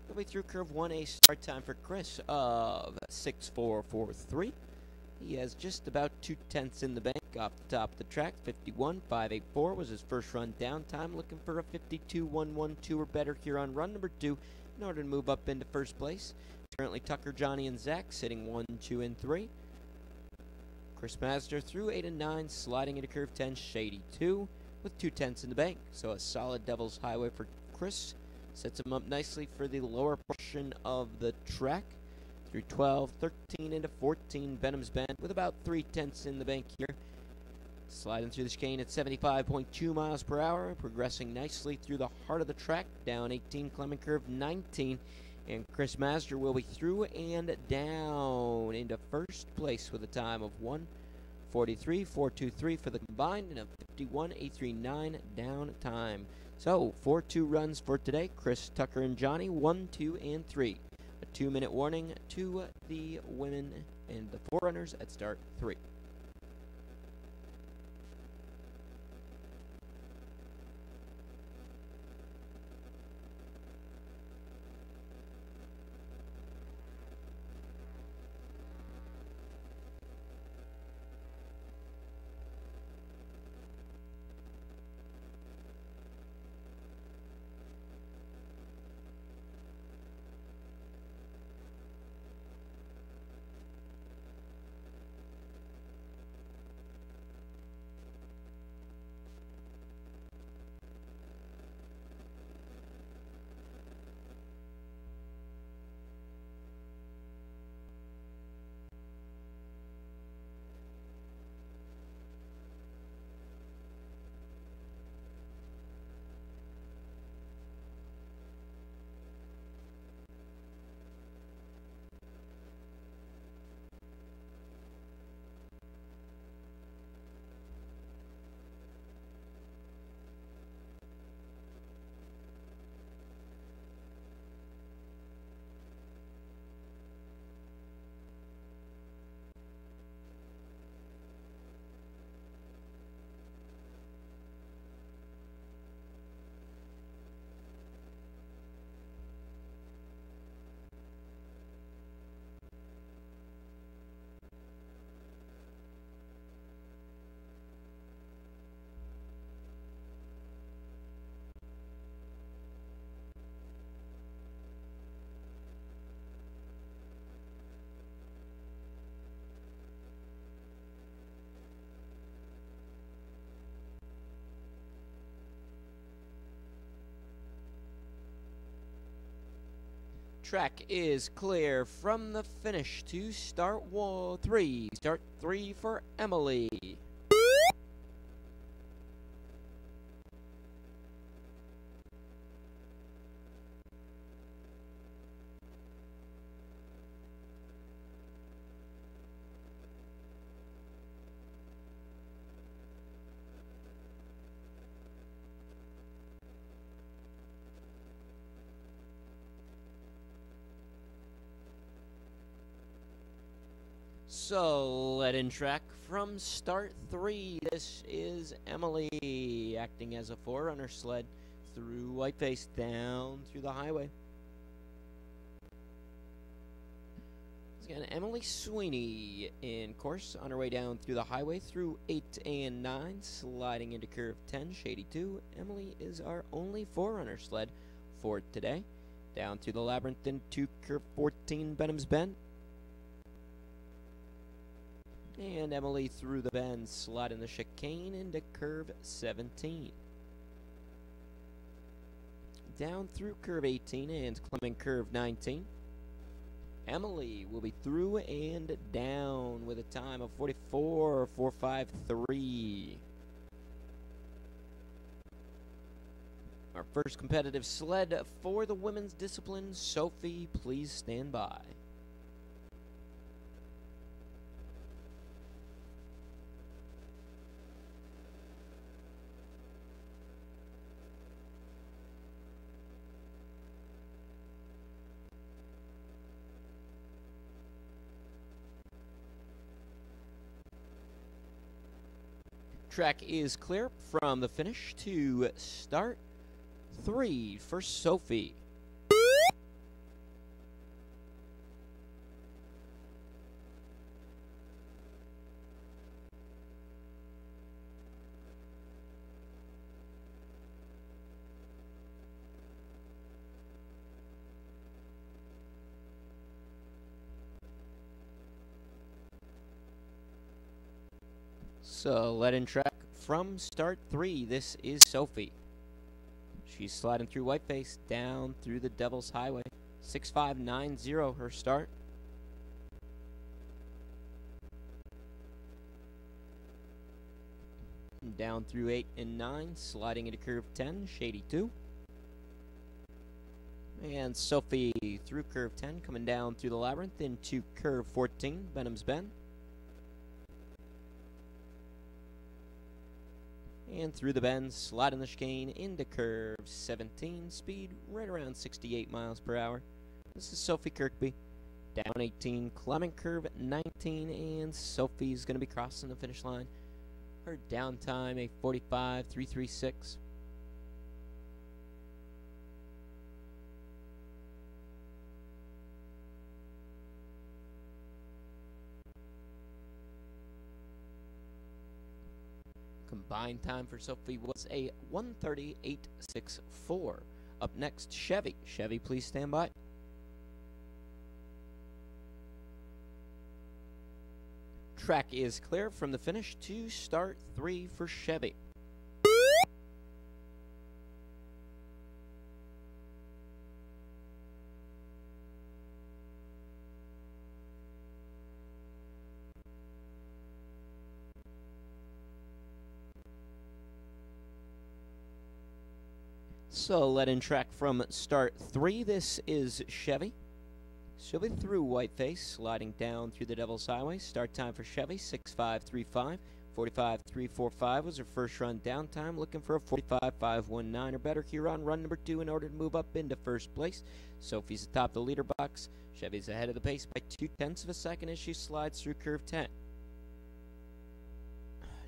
He'll be through curve 1A. Start time for Chris of 6:4:43. He has just about 2/10 in the bank off the top of the track. 51.584 was his first run down time. Looking for a 52.112 or better here on run number 2 in order to move up into first place. Currently Tucker, Johnny, and Zach sitting 1, 2, and 3. Chris Masder through 8 and 9, sliding into curve 10, shady 2 with 2/10 in the bank. So a solid Devil's Highway for Chris. Sets him up nicely for the lower portion of the track. Through 12, 13 into 14, Benham's Bend with about 3/10 in the bank here. Sliding through the chicane at 75.2 miles per hour, progressing nicely through the heart of the track, down 18, climbing curve 19, and Chris Masder will be through and down into first place with a time of 1:43.423 for the combined and a 51.839 down time. So, 4-2 runs for today. Chris, Tucker, and Johnny, 1, 2, and 3. A 2-minute warning to the women and the forerunners at start 3. Track is clear from the finish to start three. Start three for Emily. So, let in track from start three. This is Emily acting as a forerunner sled through Whiteface down through the highway. Again, Emily Sweeney in course on her way down through the highway through 8 and 9, sliding into curve 10, shady 2. Emily is our only forerunner sled for today. Down through the labyrinth into curve 14, Benham's Bend. And Emily through the bend, sliding the chicane into curve 17. Down through curve 18 and climbing curve 19. Emily will be through and down with a time of 44.453. Our first competitive sled for the women's discipline. Sophie, please stand by. Track is clear from the finish to start three for Sophie. So let in track from start three. This is Sophie. She's sliding through Whiteface down through the Devil's Highway. 6590 her start. Down through 8 and 9, sliding into curve 10, shady 2. And Sophie through curve 10, coming down through the labyrinth into curve 14, Benham's Bend. And through the bend, sliding the chicane into curve 17, speed right around 68 miles per hour. This is Sophie Kirkby. Down 18, climbing curve 19, and Sophie's going to be crossing the finish line. Her down time, a 45.336. Combined time for Sophie was a 1:38.64. Up next, Chevy. Chevy, please stand by. Track is clear from the finish to start three for Chevy. So let in track from start three. This is Chevy. She'll be through Whiteface, sliding down through the Devil's Highway. Start time for Chevy, 65.35. 45.345 was her first run down time. Looking for a 45.519 or better here on run number 2 in order to move up into first place. Sophie's atop the leader box. Chevy's ahead of the pace by 0.2 of a second as she slides through curve 10.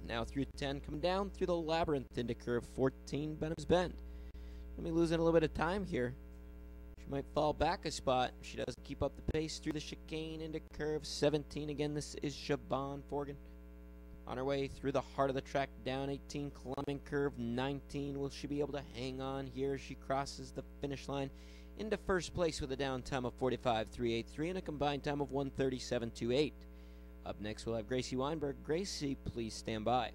Now through 10, come down through the labyrinth into curve 14, Benham's Bend. Let me lose a little bit of time here. She might fall back a spot. She doesn't keep up the pace through the chicane into curve 17. Again, this is Siobhan Forgan. On her way through the heart of the track, down 18, climbing curve 19. Will she be able to hang on here as she crosses the finish line into first place with a down time of 45.383 and a combined time of 1:37.28. Up next, we'll have Gracie Weinberg. Gracie, please stand by.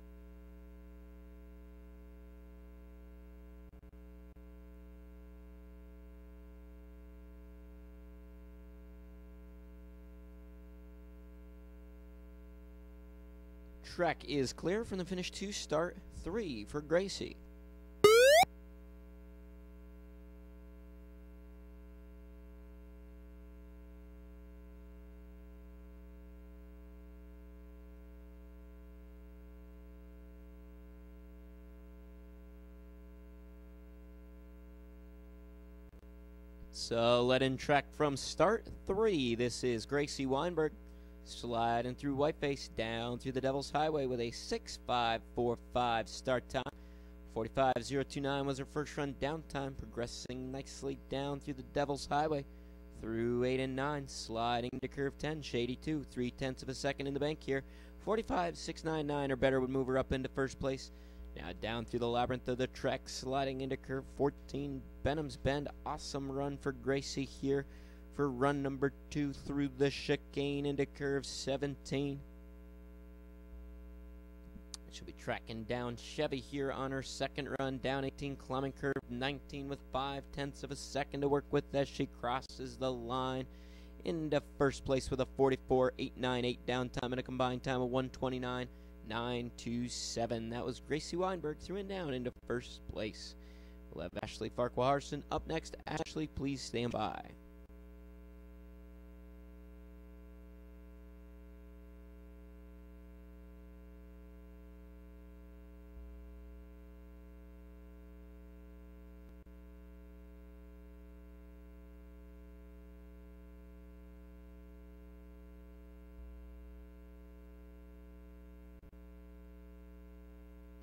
Track is clear from the finish 2, start 3 for Gracie. So let in track from start 3. This is Gracie Weinberg sliding through Whiteface down through the Devil's Highway with a 6.545 start time. 45.029 was her first run down time, progressing nicely down through the Devil's Highway through 8 and 9, sliding to curve 10, shady 2, 3/10 of a second in the bank here. 45.699 or better would move her up into first place. Now down through the labyrinth of the track, sliding into curve 14, Benham's Bend. Awesome run for Gracie here for run number 2 through the chicane into curve 17. She'll be tracking down Chevy here on her second run, down 18, climbing curve 19 with 5/10 of a second to work with as she crosses the line into first place with a 44.898 down time and a combined time of 129.927. That was Gracie Weinberg through and down into first place. We'll have Ashley Farquharson up next. Ashley, please stand by.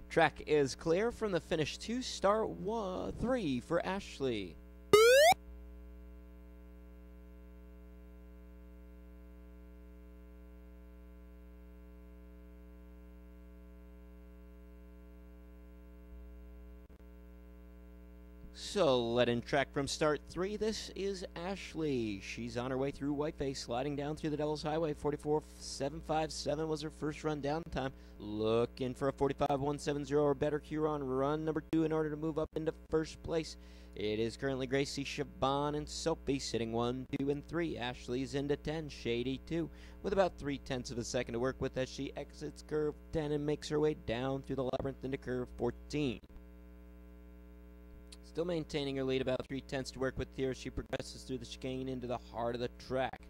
Track is clear from the finish 2, start 3 for Ashley. So let in track from start 3. This is Ashley. She's on her way through Whiteface, sliding down through the Devil's Highway. 44.757 was her first run down time. Looking for a 45.170 or better here on run number 2 in order to move up into first place. It is currently Gracie, Siobhan, and Sophie sitting 1, 2, and 3. Ashley's into 10, shady 2, with about 3/10 of a second to work with as she exits curve 10 and makes her way down through the labyrinth into curve 14. Still maintaining her lead, about 3/10 to work with here as she progresses through the chicane into the heart of the track.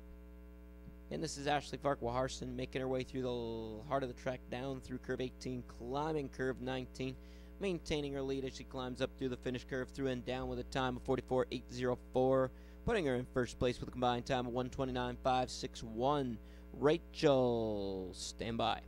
And this is Ashley Farquharson making her way through the heart of the track down through curve 18, climbing curve 19, maintaining her lead as she climbs up through the finish curve through and down with a time of 44.804, putting her in first place with a combined time of 129.561. Rachel, stand by.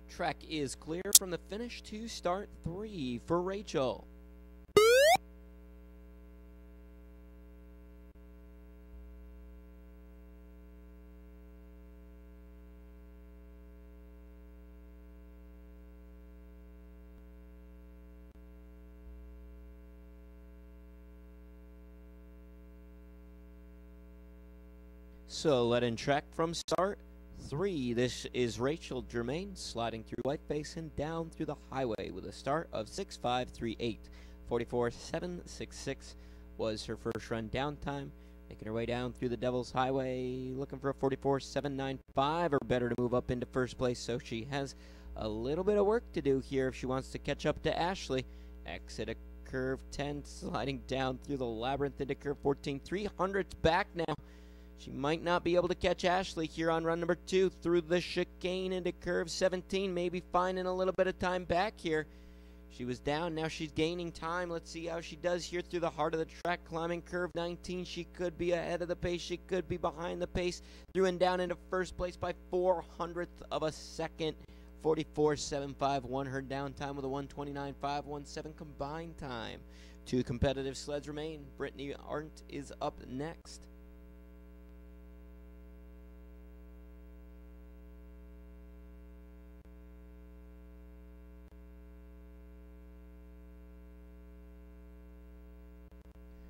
Track is clear from the finish 2, start 3 for Rachel. So let in track from start 3. This is Ashley. She's on her way through Whiteface, sliding down through the Devil's Highway. 45.699 was her first run down time. 46.769 or better would move her up into first place. It is currently Gracie, Siobhan, and Sophie sitting 1, 2, and 3. Ashley's into 10, shady 2, with about 3/10 of a second to work with as she exits curve 10 and makes her way down through the Devil's Highway. 3 for Rachel. So let in track from start 3. This is Rachel Germain sliding through Whiteface and down through the highway with a start of 6.538. 44.766 was her first run down time. Making her way down through the Devil's Highway, looking for a 44.795 or better to move up into first place. So she has a little bit of work to do here if she wants to catch up to Ashley. Exit a curve 10, sliding down through the labyrinth into curve 14. 300's back now. She might not be able to catch Ashley here on run number 2 through the chicane into curve 17, maybe finding a little bit of time back here. She was down, now she's gaining time. Let's see how she does here through the heart of the track, climbing curve 19. She could be ahead of the pace, she could be behind the pace, through and down into first place by 400th of a second. 44.75 won her down time with a 129.517 combined time. 2 competitive sleds remain. Brittany Arndt is up next.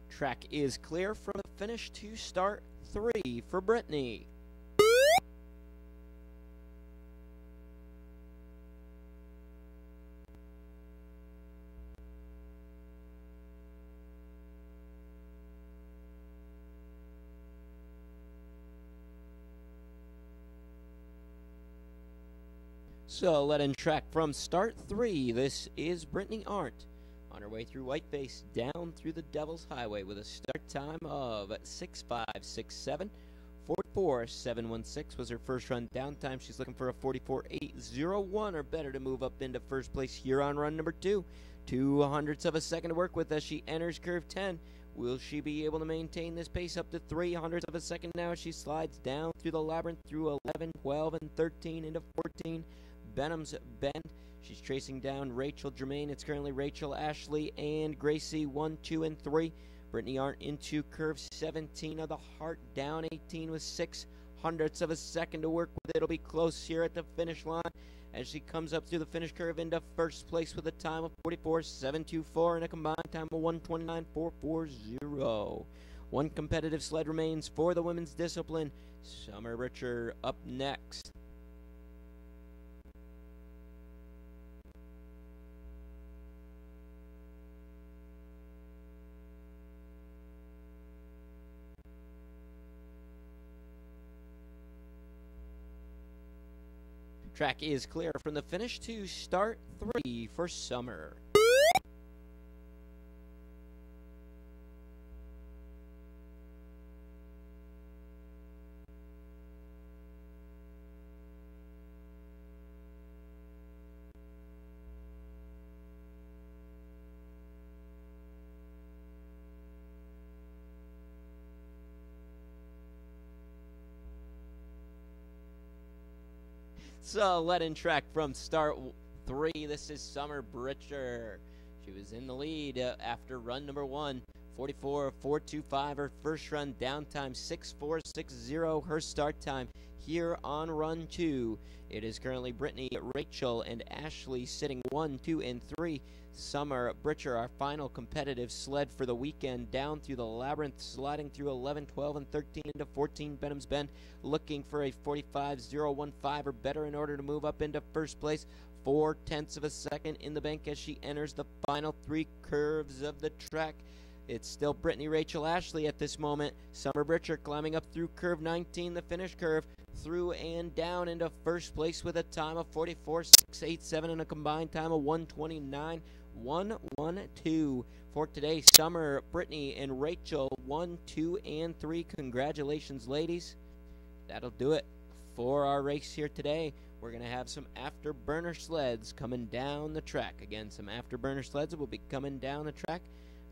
Track is clear from the finish 2, start 3 for Brittany. So let in track from start 3. This is Brittany Arndt on her way through Whiteface down through the Devil's Highway with a start time of 6.567. 44.716 was her first run down time. She's looking for a 44.801 or better to move up into first place here on run number 2. 200ths of a second to work with as she enters curve 10. Will she be able to maintain this pace up to 300ths of a second now as she slides down through the labyrinth through 11, 12, and 13 into 14? Benham's Bend. She's tracing down Rachel Germain. It's currently Rachel, Ashley, and Gracie 1, 2, and 3. Brittany Arndt into curve 17 of the Heart, down 18 with 600ths of a second to work with. It'll be close here at the finish line as she comes up through the finish curve into first place with a time of 44.724 and a combined time of 129.440. One competitive sled remains for the women's discipline. Summer Richer up next. Track is clear from the finish to start 3 for Summer. So let in track from start 3. This is Summer Britcher. She was in the lead after run number 1. 44.425 her first run, down time 6.460 her start time here on run 2. It is currently Brittany, Rachel, and Ashley sitting 1, 2, and 3. Summer Britcher, our final competitive sled for the weekend, down through the labyrinth, sliding through 11, 12, and 13 into 14 Benham's Bend, looking for a 45.015 or better in order to move up into first place. 4/10ths of a second in the bank as she enters the final 3 curves of the track. It's still Brittany, Rachel, Ashley at this moment. Summer Britcher climbing up through curve 19, the finish curve, through and down into first place with a time of 44.687 and a combined time of 129.112. For today, Summer, Brittany, and Rachel 1, 2, and 3. Congratulations, ladies. That'll do it for our race here today. We're going to have some afterburner sleds coming down the track. Again, some afterburner sleds will be coming down the track.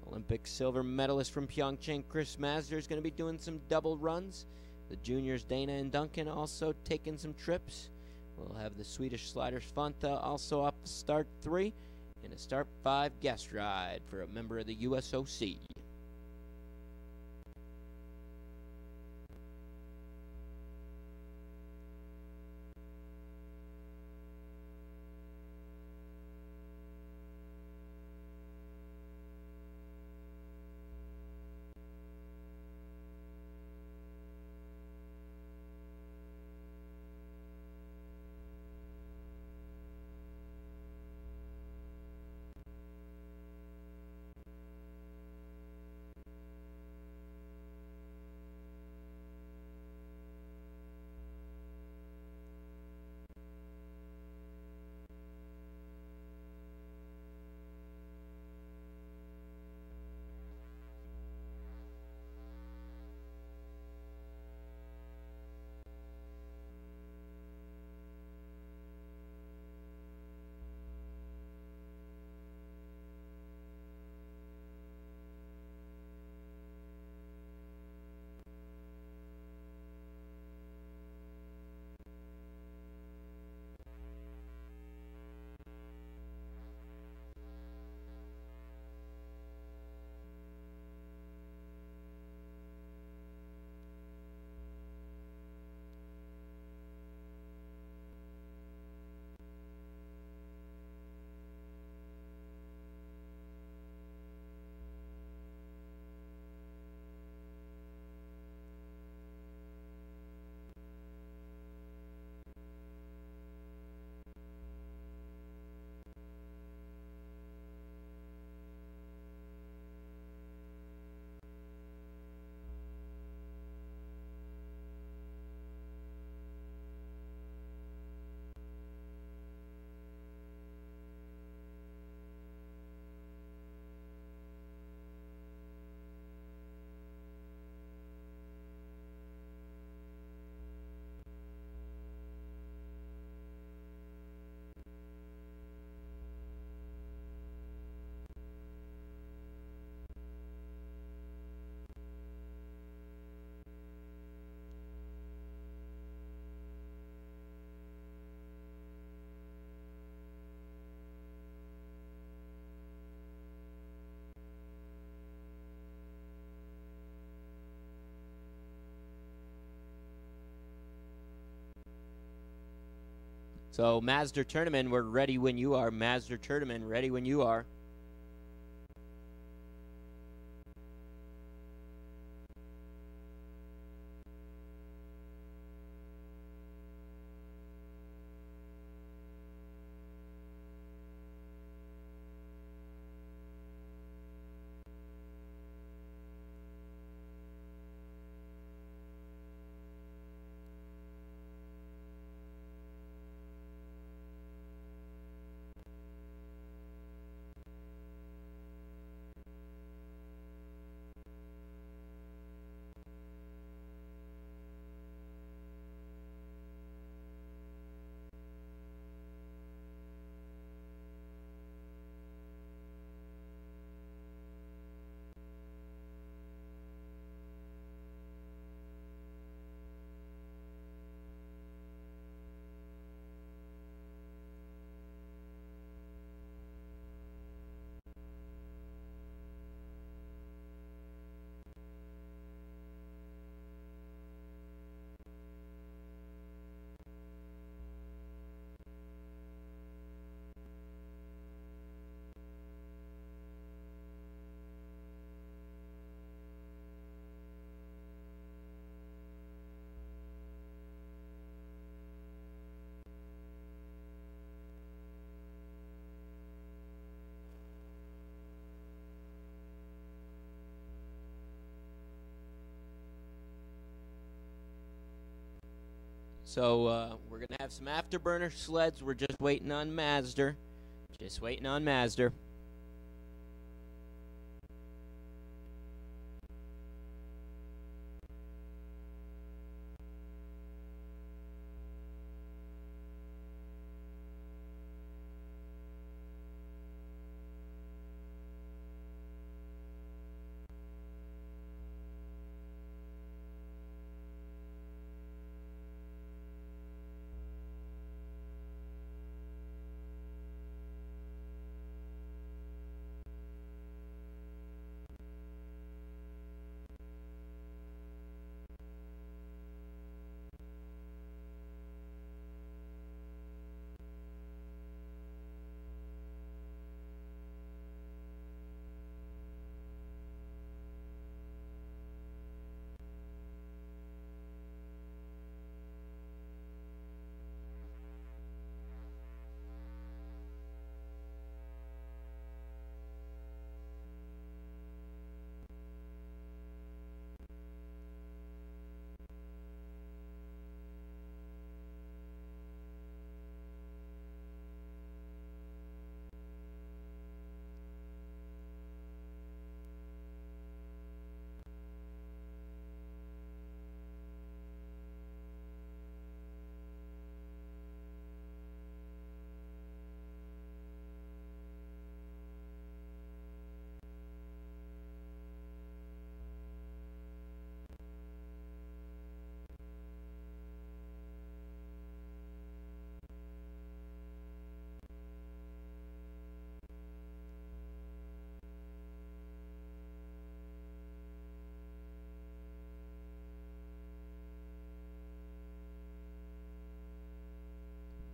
Olympic silver medalist from Pyeongchang, Chris Mazur, is going to be doing some double runs. The juniors, Dana and Duncan, also taking some trips. We'll have the Swedish sliders Fanta also off the start 3 and a start 5 guest ride for a member of the USOC. So, Mazda Tournament, we're ready when you are. Mazda Tournament, ready when you are. So, we're going to have some afterburner sleds. We're just waiting on Mazda. Just waiting on Mazda.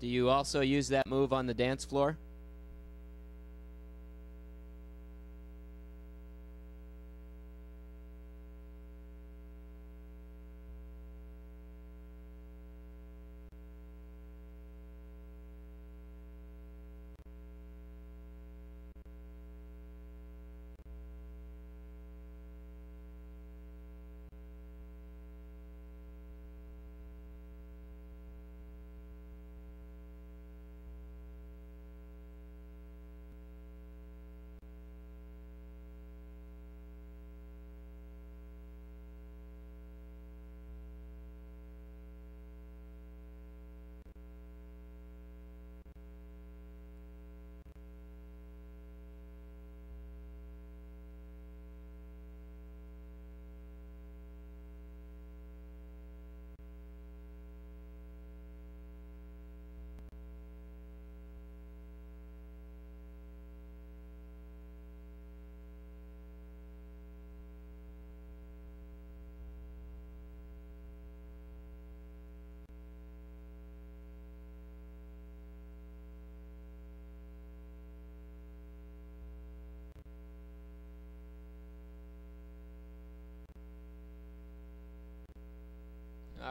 Do you also use that move on the dance floor?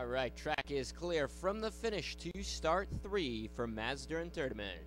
All right, track is clear from the finish to start 3 for Mazda and Turtman.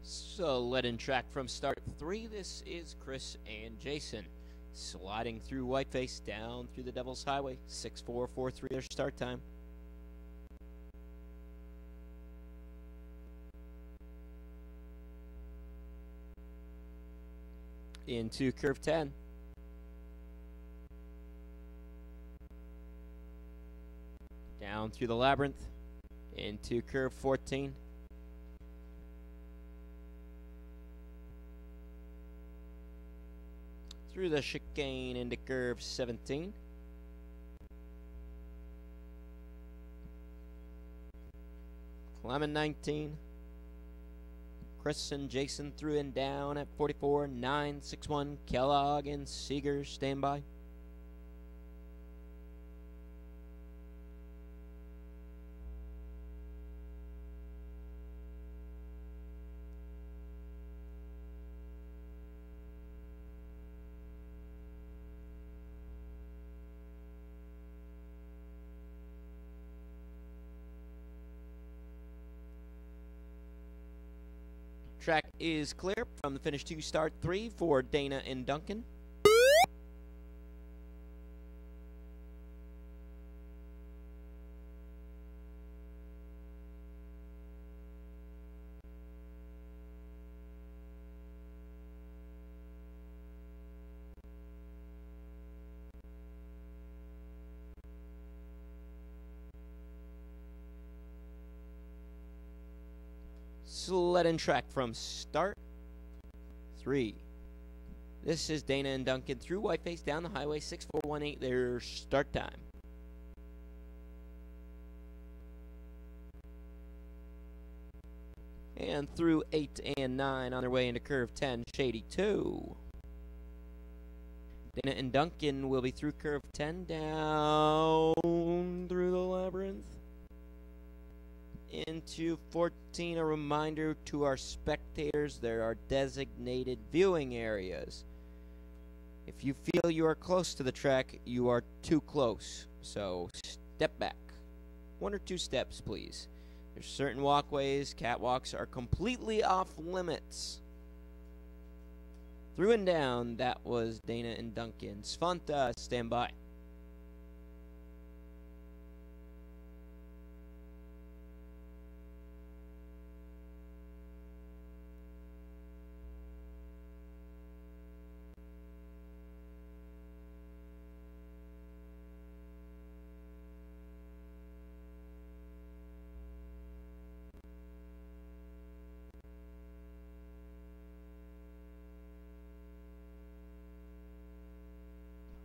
So let in track from start 3, this is Chris and Jason. Sliding through Whiteface down through the Devil's Highway, 6-4-4-3 their start time. Into curve 10. Down through the Labyrinth, into curve 14. Through the chicane into curve 17. Climbing 19. Chris and Jason through and down at 44, 961. Kellogg and Seeger stand by. Track is clear from the finish to start 3 for Dana and Duncan. Sled and track from start 3. This is Dana and Duncan through Whiteface down the highway, 6418 their start time. And through 8 and 9 on their way into curve 10, Shady 2. Dana and Duncan will be through curve 10 down through the Labyrinth. Into 14, a reminder to our spectators, there are designated viewing areas. If you feel you are close to the track, you are too close, so step back. 1 or 2 steps, please. There's certain walkways, catwalks are completely off limits. Through and down, that was Dana and Duncan. Svanta, stand by.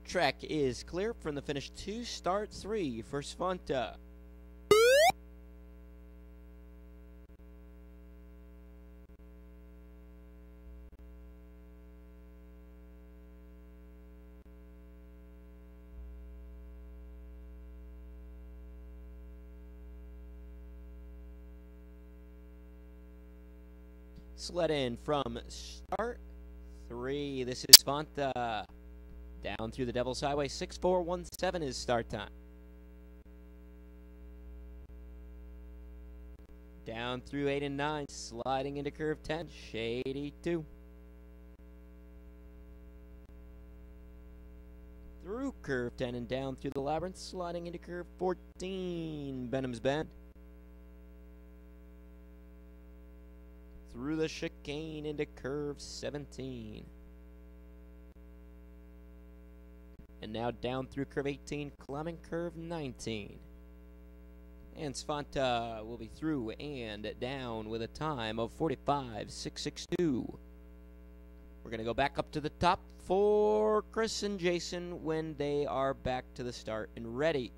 Track is clear from the finish to start 3 for Svanta. Sled in from start 3. This is Svanta. Down through the Devil's Highway, 6417 is start time. Down through 8 and 9, sliding into curve 10, Shady 2. Through curve 10 and down through the Labyrinth, sliding into curve 14, Benham's Bend. Through the chicane into curve 17. And now down through curve 18, climbing curve 19. And Svanta will be through and down with a time of 45.662. We're going to go back up to the top for Chris and Jason when they are back to the start and ready.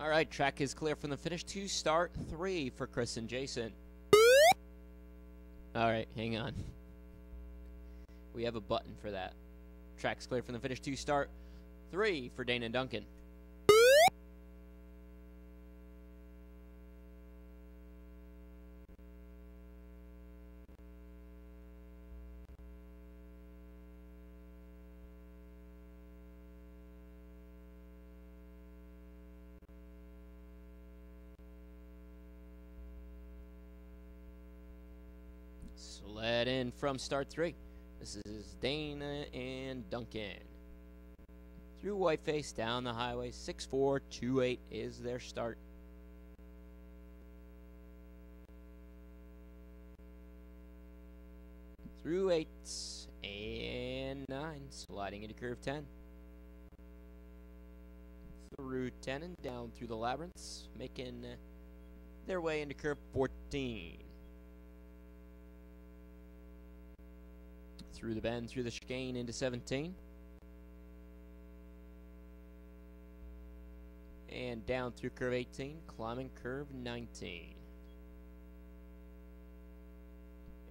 All right, track is clear from the finish to start 3 for Chris and Jason. All right, hang on. We have a button for that. Track's clear from the finish to start 3 for Dana and Duncan. Sled in from start 3. This is Dana and Duncan. Through Whiteface, down the highway, 6428 is their start. Through 8 and 9, sliding into curve 10. Through 10 and down through the labyrinths, making their way into curve 14. Through the bend, through the chicane into 17. And down through curve 18, climbing curve 19.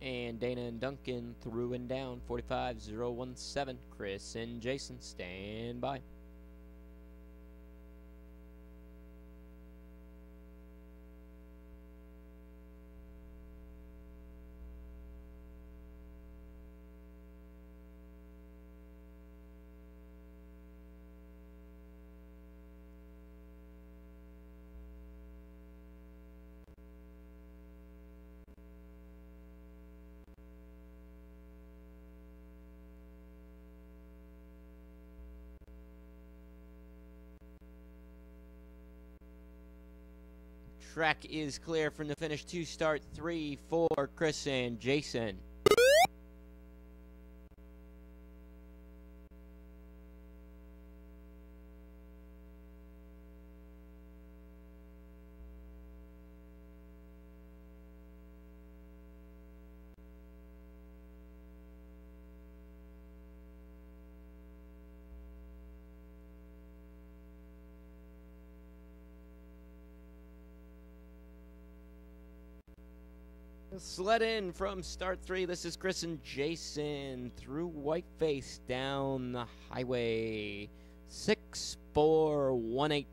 And Dana and Duncan through and down 45017. Chris and Jason, stand by. Track is clear from the finish to start 3 for Chris and Jason. Sled in from start 3. This is Chris and Jason through Whiteface down the highway. 6418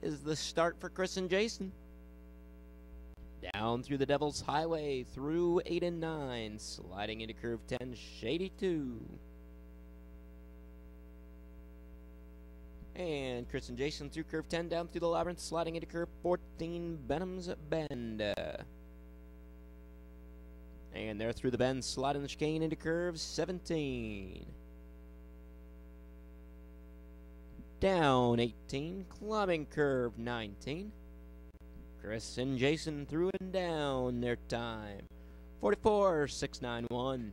is the start for Chris and Jason. Down through the Devil's Highway through 8 and 9, sliding into curve 10, Shady 2. And Chris and Jason through curve 10, down through the labyrinth, sliding into curve 14, Benham's Bend. And they're through the bend, sliding the chicane into curve 17. Down 18, climbing curve 19. Chris and Jason through and down their time. 44.691.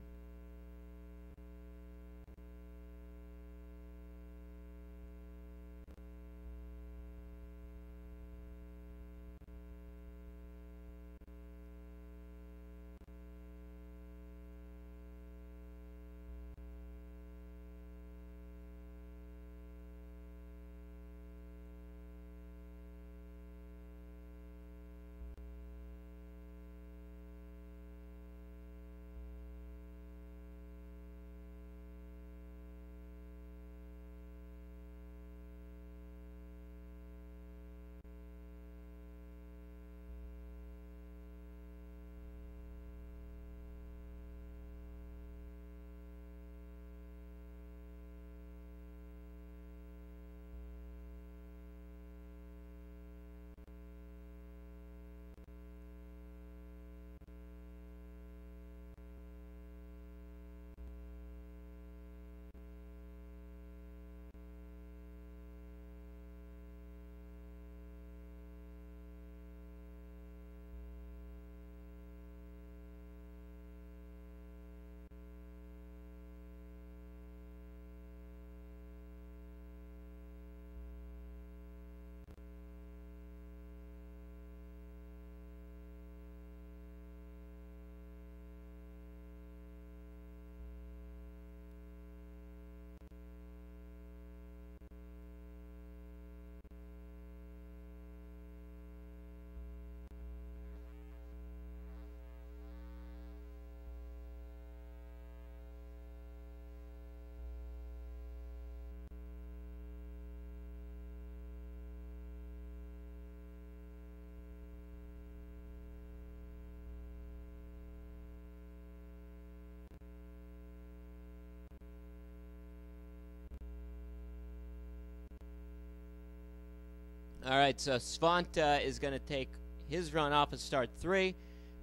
All right, so Svanta is going to take his run off of start 3.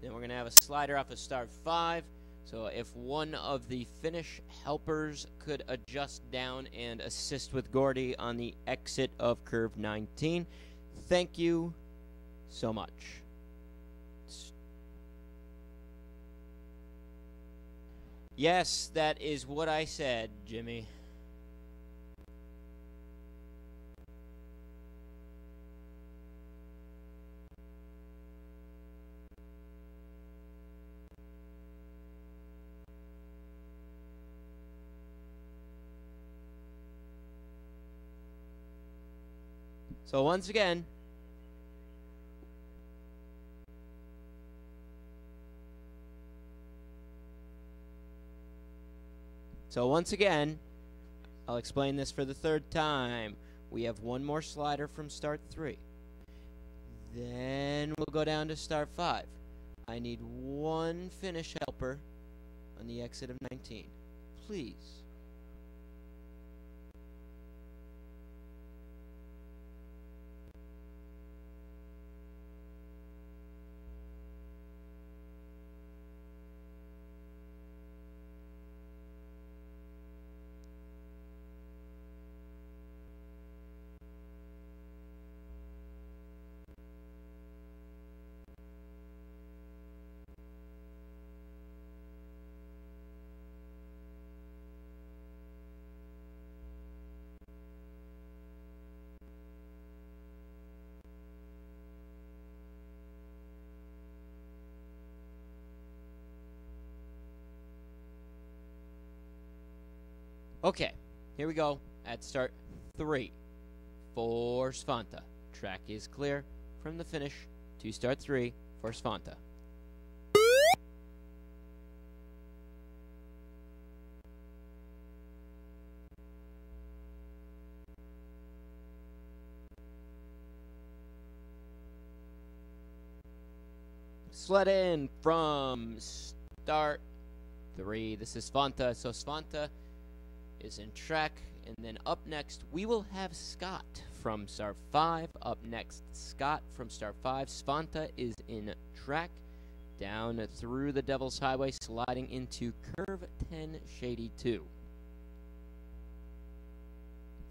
Then we're going to have a slider off of start 5. So if one of the finish helpers could adjust down and assist with Gordy on the exit of curve 19, thank you so much. Yes, that is what I said, Jimmy. So once again, I'll explain this for the third time. We have one more slider from start 3. Then we'll go down to start 5. I need one finish helper on the exit of 19. Please. Okay, here we go at start 3 for Svanta. Track is clear from the finish to start 3 for Svanta. Sled in from start 3. This is Svanta. So Svanta is in track, and then up next we will have Scott from start 5. Up next, Scott from start 5. Svanta is in track, down through the Devil's Highway, sliding into curve 10, Shady 2.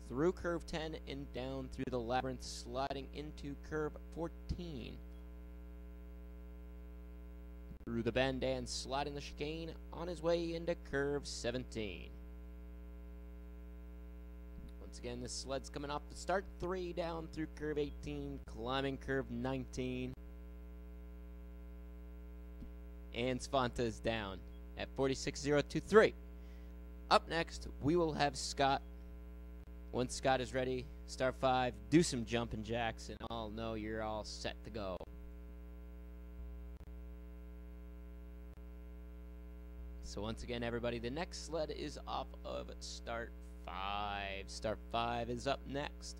Through curve 10 and down through the labyrinth, sliding into curve 14. Through the bend and sliding the chicane on his way into curve 17. Once again, this sled's coming off the start 3 down through curve 18, climbing curve 19. And Svanta is down at 46.023. Up next, we will have Scott. Once Scott is ready, start 5, do some jumping jacks, and I'll know you're all set to go. So once again, everybody, the next sled is off of start 5. Start 5 is up next.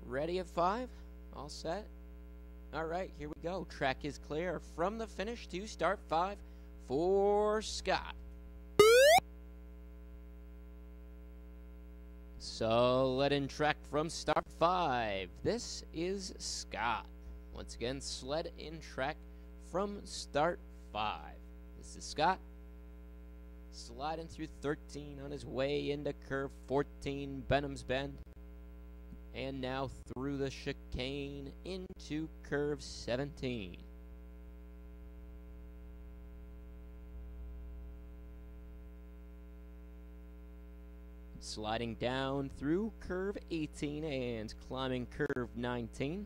Ready at 5? All set? Alright, here we go. Track is clear from the finish to start 5 for Scott. So, let in track from start 5. This is Scott. Once again, sled in track from start 5. This is Scott. Sliding through 13 on his way into curve 14, Benham's Bend. And now through the chicane into curve 17. Sliding down through curve 18 and climbing curve 19.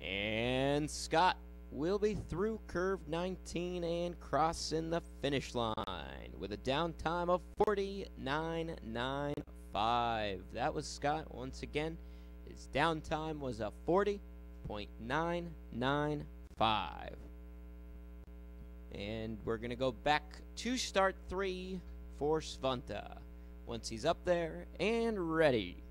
And Scott will be through curve 19 and crossing the finish line with a down time of 49.95. That was Scott once again. His down time was a 40.995. And we're going to go back to start 3 for Svante. Once he's up there and ready.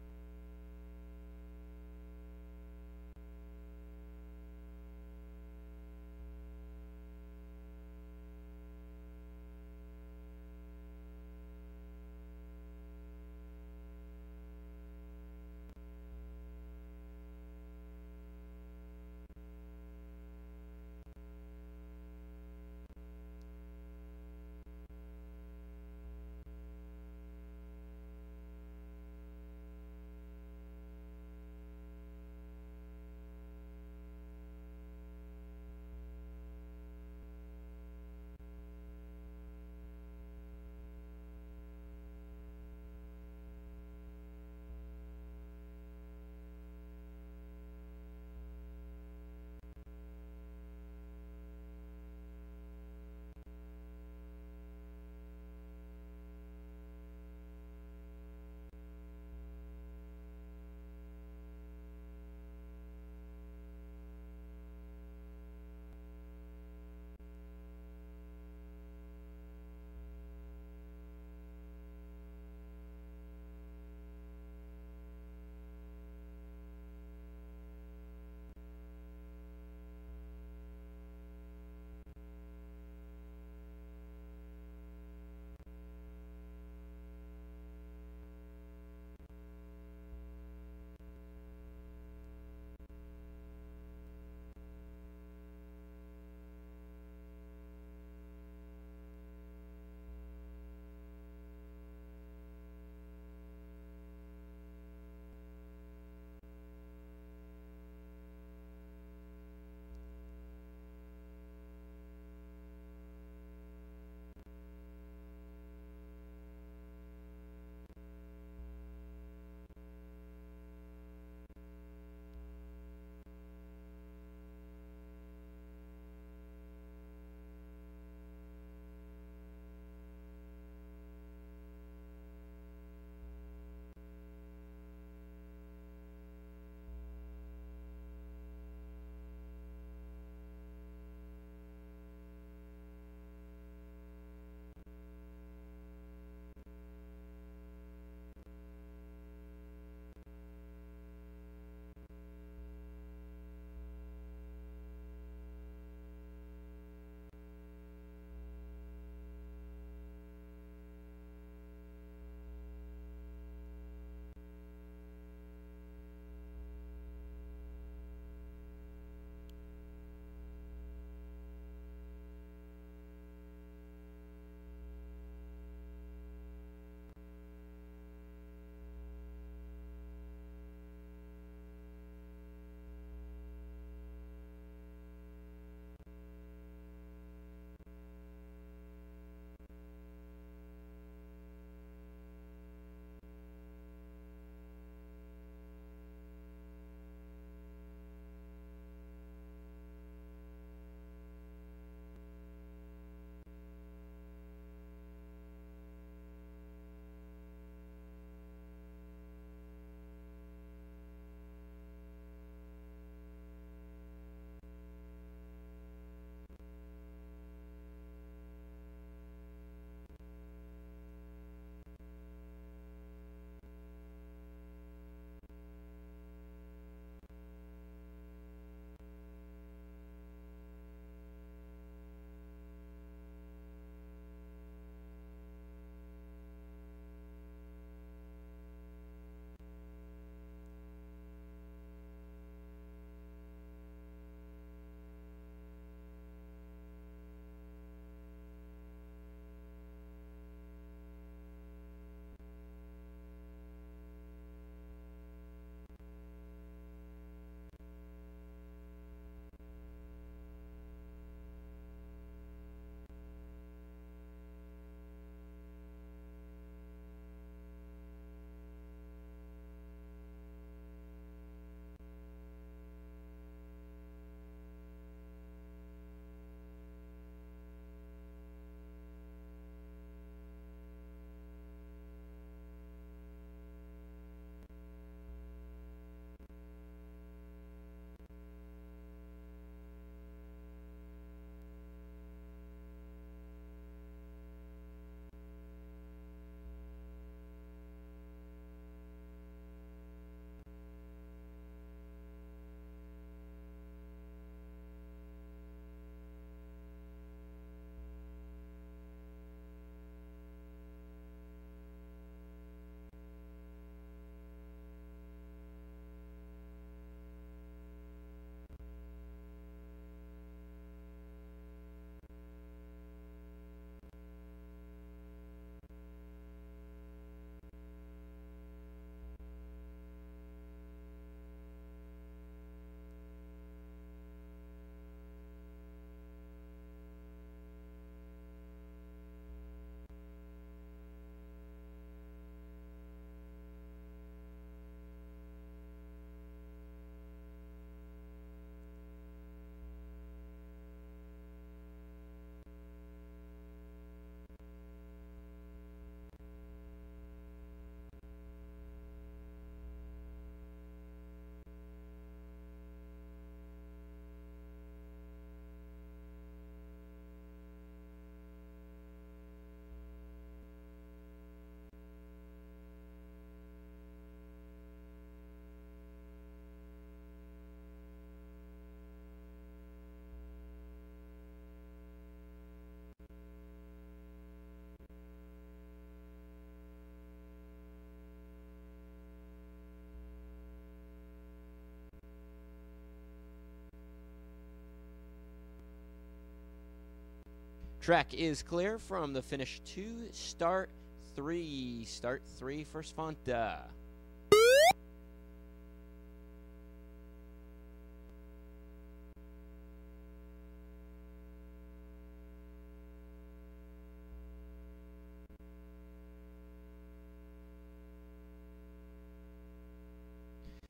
Track is clear from the finish 2, start 3. Start 3 for Svanta.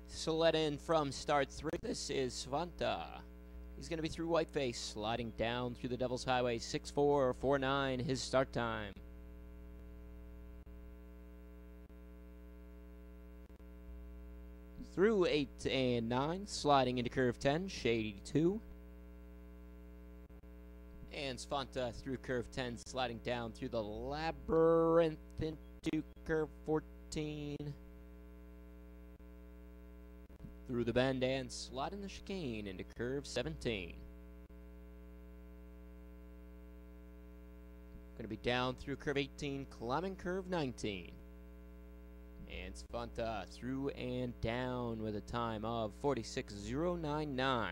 So let in from start 3. This is Svanta. He's going to be through Whiteface, sliding down through the Devil's Highway, 6.449, his start time. Through 8 and 9, sliding into curve 10, shade 2. And Svanta through curve 10, sliding down through the Labyrinth into curve 14. Through the bend and sliding the chicane into curve 17. Going to be down through curve 18, climbing curve 19. And Svanta through and down with a time of 46.099.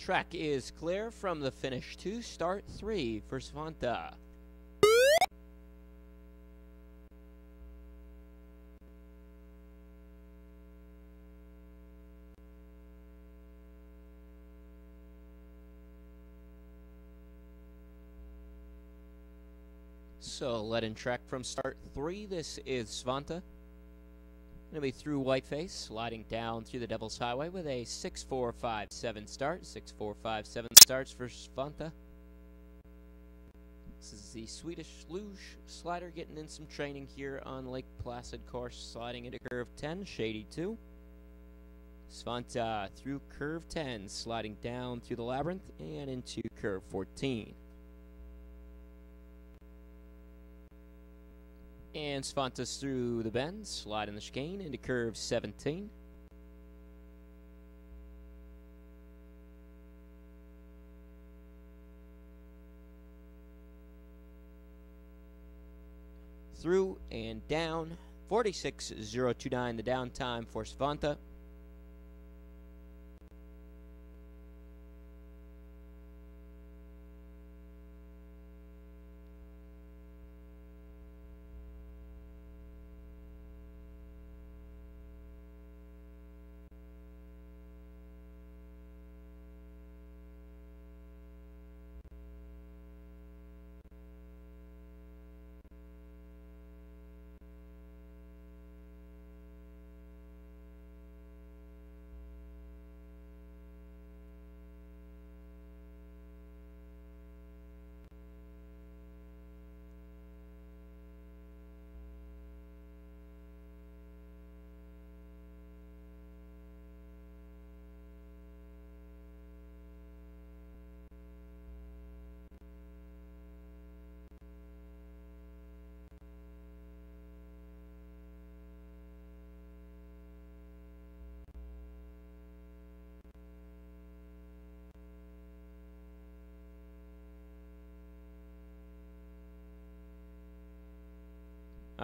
Track is clear from the finish 2, start 3 for Svanta. So, let in track from start 3, this is Svanta. Going to be through Whiteface, sliding down through the Devil's Highway with a 6-4-5-7 start. 6-4-5-7 starts for Svanta. This is the Swedish luge slider getting in some training here on Lake Placid course, sliding into curve 10, shady 2. Svanta through curve 10, sliding down through the labyrinth and into curve 14. And Svanta's through the bend, sliding the chicane into curve 17. Through and down, 46.029 the downtime for Svanta.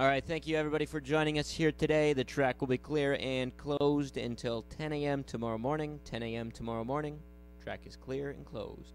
All right, thank you everybody for joining us here today. The track will be clear and closed until 10 a.m. tomorrow morning. 10 a.m. tomorrow morning. Track is clear and closed.